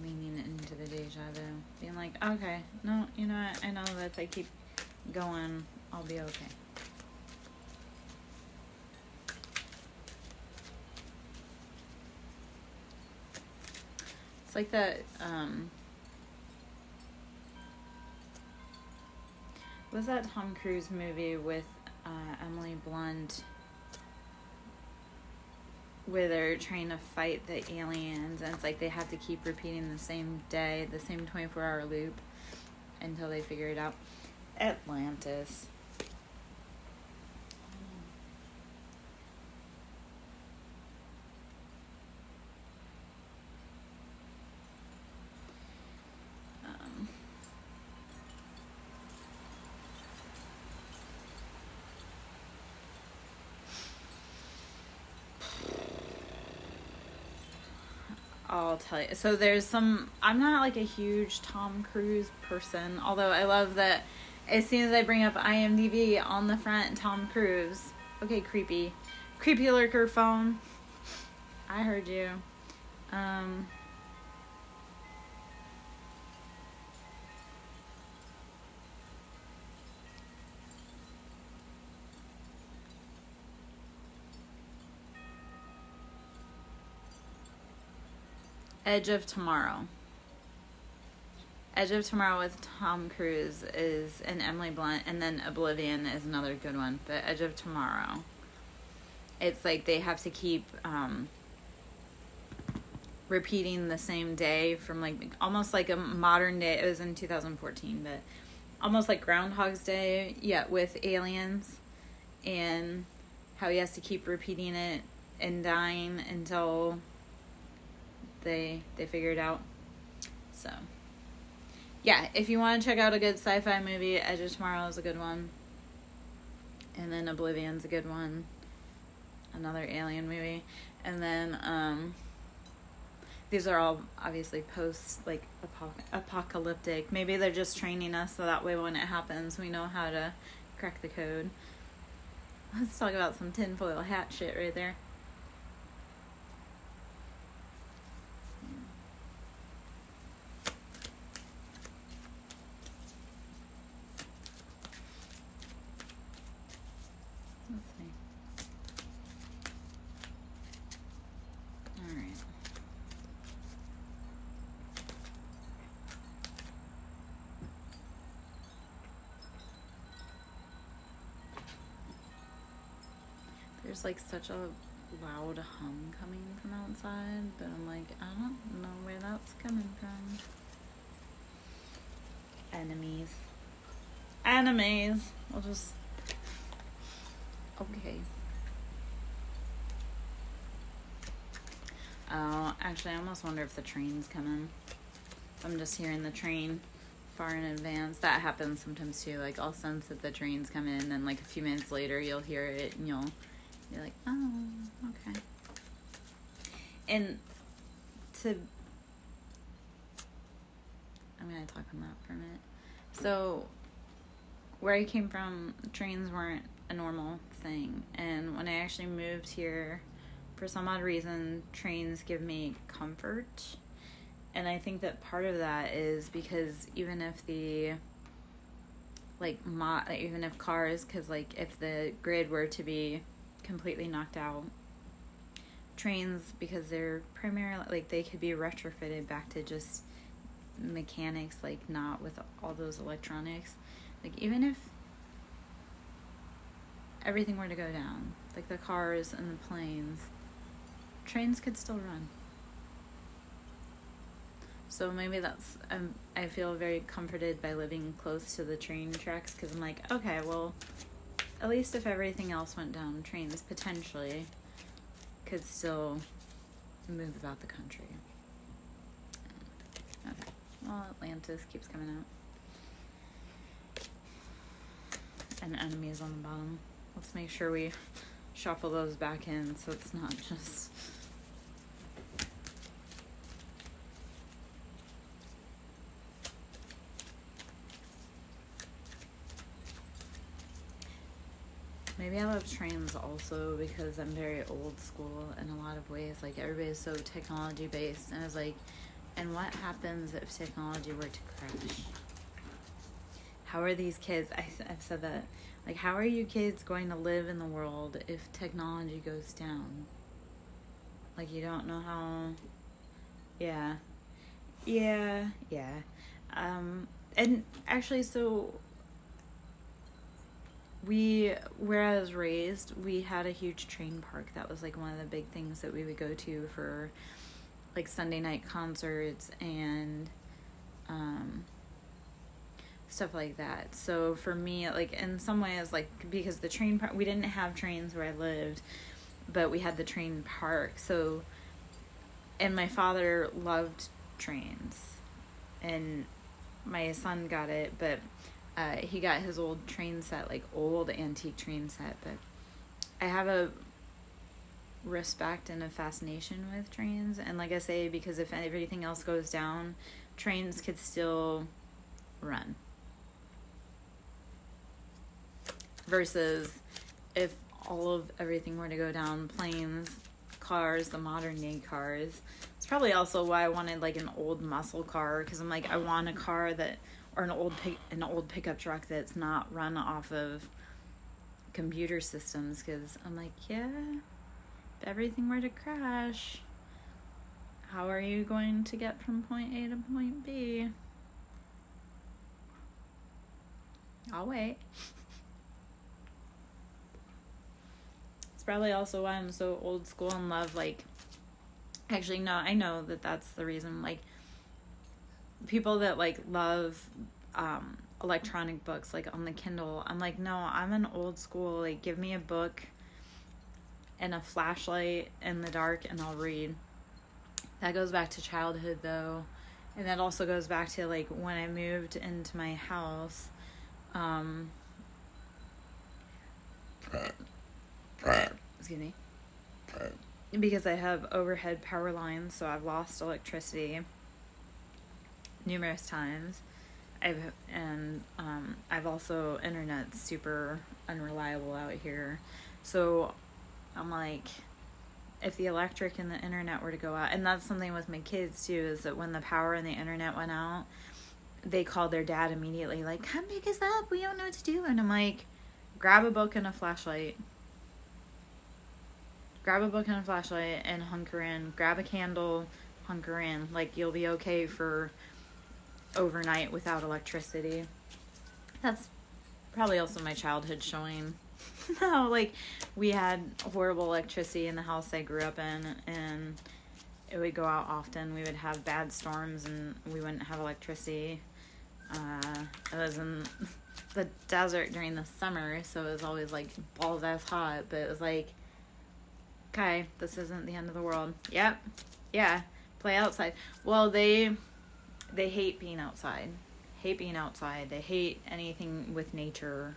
leaning into the deja vu, being like, okay, no, you know what? I know that if I keep going, I'll be okay. It's like that, was that Tom Cruise movie with Emily Blunt where they're trying to fight the aliens, and it's like they have to keep repeating the same day, the same 24-hour loop until they figure it out. Atlantis. I'll tell you. So there's some, I'm not like a huge Tom Cruise person, although I love that as soon as I bring up IMDb on the front, Tom Cruise. Okay, creepy. Creepy lurker phone. I heard you. Edge of Tomorrow. Edge of Tomorrow with Tom Cruise is and Emily Blunt, and then Oblivion is another good one. But Edge of Tomorrow, it's like they have to keep repeating the same day from like almost like a modern day. It was in 2014, but almost like Groundhog's Day, yet with aliens, and how he has to keep repeating it and dying until they figure it out. So yeah, if you want to check out a good sci-fi movie, Edge of Tomorrow is a good one, and then Oblivion's a good one, another alien movie, and then these are all obviously post like apocalyptic. Maybe they're just training us so that way when it happens we know how to crack the code. Let's talk about some tinfoil hat shit right there. There's like such a loud hum coming from outside, but I'm like, I don't know where that's coming from. Enemies. We'll just... Okay. Oh, actually, I almost wonder if the train's coming. I'm just hearing the train far in advance. That happens sometimes too. Like, I'll sense that the train's coming, and then like a few minutes later, you'll hear it, and you'll be like, oh, okay. And I'm going to talk on that for a minute. So, where I came from, trains weren't a normal thing. And when I actually moved here, for some odd reason, trains give me comfort. And I think that part of that is because even if even if cars, because like if the grid were to be completely knocked out, trains, because they're primarily like they could be retrofitted back to just mechanics, like not with all those electronics. Like even if everything were to go down, like the cars and the planes, trains could still run. So maybe that's I feel very comforted by living close to the train tracks, because I'm like, okay, well, at least if everything else went down, trains potentially could still move about the country. Okay. Well, Atlantis keeps coming out. And enemies on the bottom. Let's make sure we shuffle those back in so it's not just... Maybe I love trains also because I'm very old school in a lot of ways. Like, everybody's so technology based. And I was like, and what happens if technology were to crash? How are these kids, I've said that, like, how are you kids going to live in the world if technology goes down? Like, you don't know how, yeah. Yeah. And actually, so where I was raised, we had a huge train park. That was like one of the big things that we would go to for like Sunday night concerts and stuff like that. So for me, like, in some ways, like, because the train park, we didn't have trains where I lived, but we had the train park. So, and my father loved trains, and my son got it, but he got his old train set, like old antique train set. But I have a respect and a fascination with trains, and like I say, because if everything else goes down, trains could still run. Versus if all of everything were to go down, planes, cars, the modern day cars. It's probably also why I wanted like an old muscle car, because I'm like, I want a car that, or an old pickup truck that's not run off of computer systems, because I'm like, yeah, if everything were to crash, how are you going to get from point A to point B? I'll wait. It's probably also why I'm so old school and love, like, actually, no, I know that that's the reason, like, people that, like, love electronic books, like, on the Kindle, I'm like, no, I'm an old school, like, give me a book and a flashlight in the dark and I'll read. That goes back to childhood, though, and that also goes back to, like, when I moved into my house, excuse me, because I have overhead power lines, so I've lost electricity numerous times. I've also, internet's super unreliable out here, so I'm like, if the electric and the internet were to go out, and that's something with my kids too, is that when the power and the internet went out, they called their dad immediately, like, come pick us up, we don't know what to do. And I'm like, grab a book and a flashlight. Grab a book and a flashlight and hunker in. Grab a candle, hunker in. Like, you'll be okay for overnight without electricity. That's probably also my childhood showing. No, like, we had horrible electricity in the house I grew up in, and it would go out often. We would have bad storms and we wouldn't have electricity. I was in the desert during the summer, so it was always like balls ass hot, but it was like, okay, this isn't the end of the world. Yep. Yeah. Play outside. Well, they hate being outside. They hate anything with nature.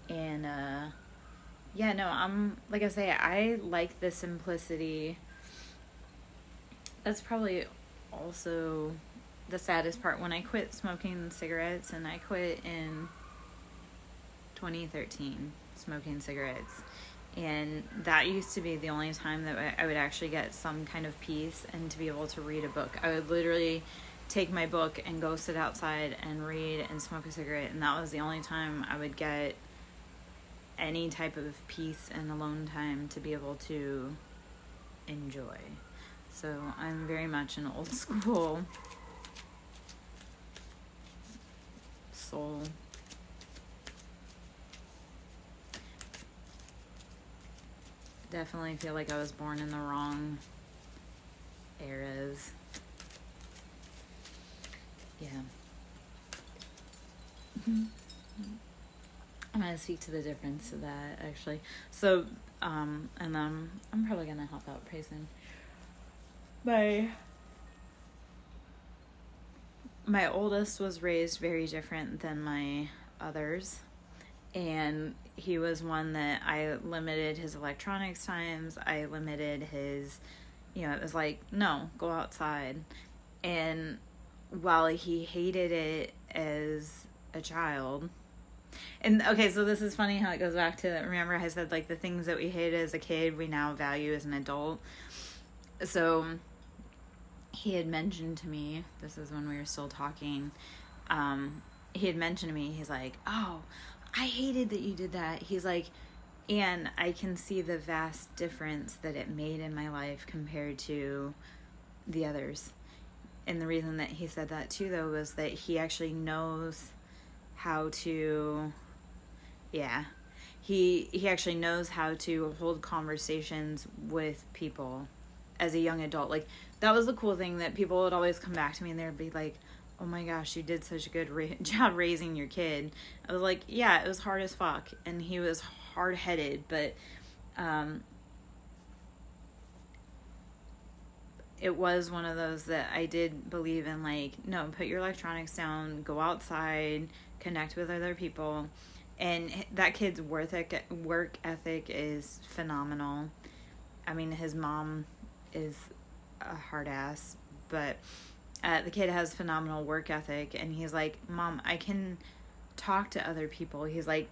And yeah, no, I'm, like I say, I like the simplicity. That's probably also the saddest part. When I quit smoking cigarettes, and I quit in 2013, smoking cigarettes, and that used to be the only time that I would actually get some kind of peace and to be able to read a book. I would literally take my book and go sit outside and read and smoke a cigarette, and that was the only time I would get any type of peace and alone time to be able to enjoy. So I'm very much an old school soul. Definitely feel like I was born in the wrong eras. Yeah. I'm going to speak to the difference of that, actually. So, and I'm probably going to help out pretty soon. My oldest was raised very different than my others. And he was one that I limited his electronics times. I limited his, it was like, no, go outside. And while he hated it as a child, And okay, so this is funny how it goes back to, remember I said like the things that we hated as a kid, we now value as an adult. So he had mentioned to me, this is when we were still talking, he had mentioned to me, he's like, oh, I hated that you did that. He's like, and I can see the vast difference that it made in my life compared to the others. And the reason that he said that too, though, was that he actually knows how to, he actually knows how to hold conversations with people as a young adult. Like, that was the cool thing, that people would always come back to me and they'd be like, oh my gosh, you did such a good job raising your kid. I was like, yeah, it was hard as fuck. And he was hard-headed, but it was one of those that I did believe in, like, no, put your electronics down, go outside, connect with other people. And that kid's work ethic is phenomenal. I mean, his mom is a hard ass, but the kid has phenomenal work ethic. And he's like, Mom, I can talk to other people. He's like,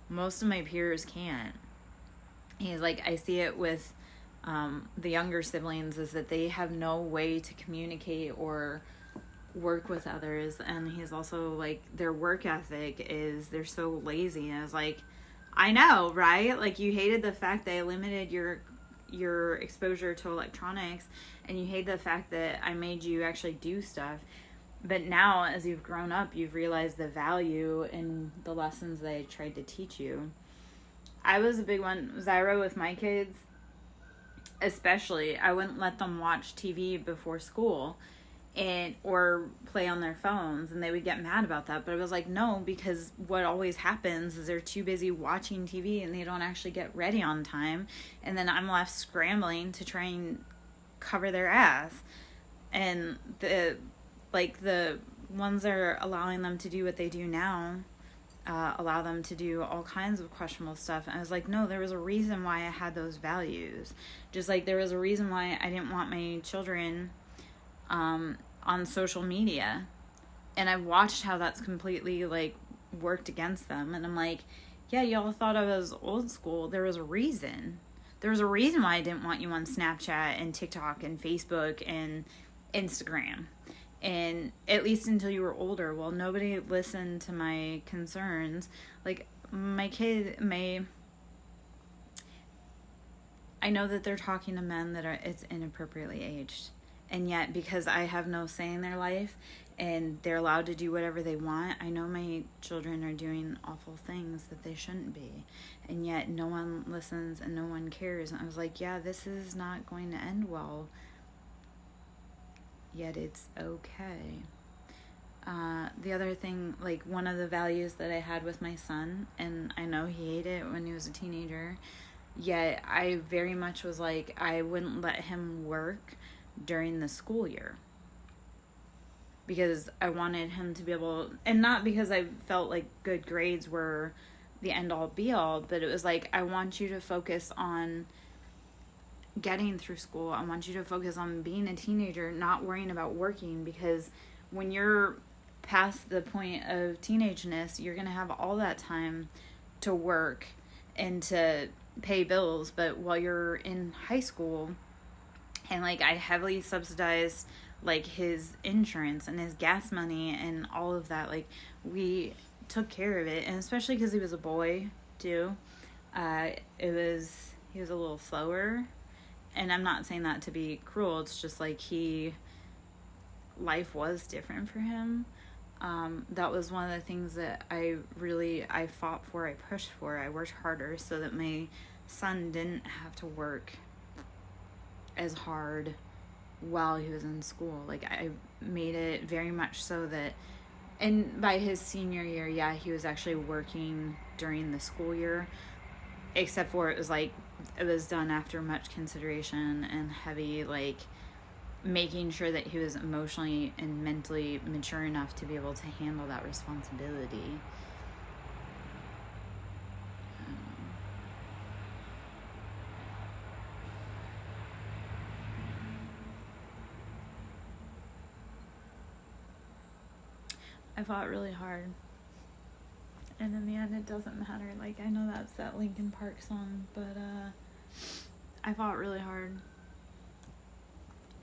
most of my peers can't. He's like, I see it with the younger siblings, is that they have no way to communicate or work with others. And he's also like, their work ethic is, they're so lazy. And I was like, I know, right? Like, you hated the fact that I limited your exposure to electronics, and you hate the fact that I made you actually do stuff. But now, as you've grown up, you've realized the value in the lessons that I tried to teach you. I was a big one, Zyra, with my kids especially. I wouldn't let them watch TV before school or play on their phones, and they would get mad about that. But I was like, no, because what always happens is they're too busy watching TV and they don't actually get ready on time, and then I'm left scrambling to try and cover their ass. And the ones that are allowing them to do what they do now allow them to do all kinds of questionable stuff. And I was like, no, there was a reason why I had those values. Just like there was a reason why I didn't want my children on social media. And I've watched how that's completely like worked against them. And I'm like, yeah, y'all thought I was old school. There was a reason. There was a reason why I didn't want you on Snapchat and TikTok and Facebook and Instagram. And at least until you were older. Well, nobody listened to my concerns. Like, my kid I know that they're talking to men that it's inappropriately aged. And yet, because I have no say in their life and they're allowed to do whatever they want, I know my children are doing awful things that they shouldn't be. And yet, no one listens and no one cares. And I was like, yeah, this is not going to end well. Yet it's okay. The other thing, like, one of the values that I had with my son, and I know he hated it when he was a teenager, yet I very much was like, I wouldn't let him work during the school year. Because I wanted him to be able, and not because I felt like good grades were the end all be all, but it was like, I want you to focus on getting through school. I want you to focus on being a teenager, not worrying about working, because when you're past the point of teenageness, you're going to have all that time to work and to pay bills. But while you're in high school, and like I heavily subsidized like his insurance and his gas money and all of that, like we took care of it. And especially because he was a boy too, he was a little slower. And I'm not saying that to be cruel. It's just like life was different for him. That was one of the things that I fought for, I pushed for. I worked harder so that my son didn't have to work as hard while he was in school. Like, I made it very much so that, and by his senior year, yeah, he was actually working during the school year, except for it was done after much consideration and heavy, like, making sure that he was emotionally and mentally mature enough to be able to handle that responsibility. I fought really hard. And in the end, it doesn't matter. Like, I know that's that Linkin Park song, but I fought really hard.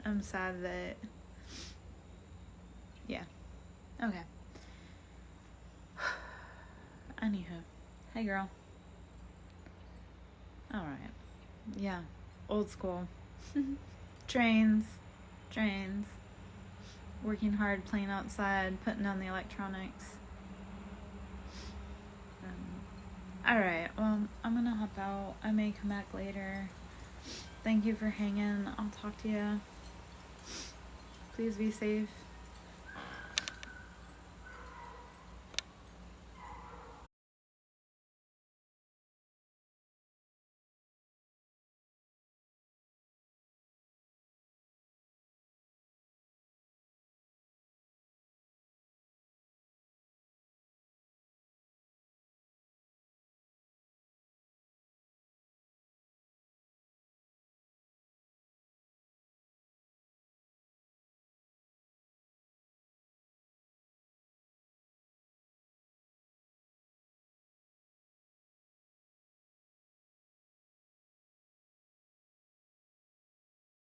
I'm sad that... Yeah. Okay. Anywho. Hey, girl. Alright. Yeah. Old school. Trains. Working hard, playing outside, putting on the electronics. Alright, well, I'm gonna hop out. I may come back later. Thank you for hanging. I'll talk to you. Please be safe.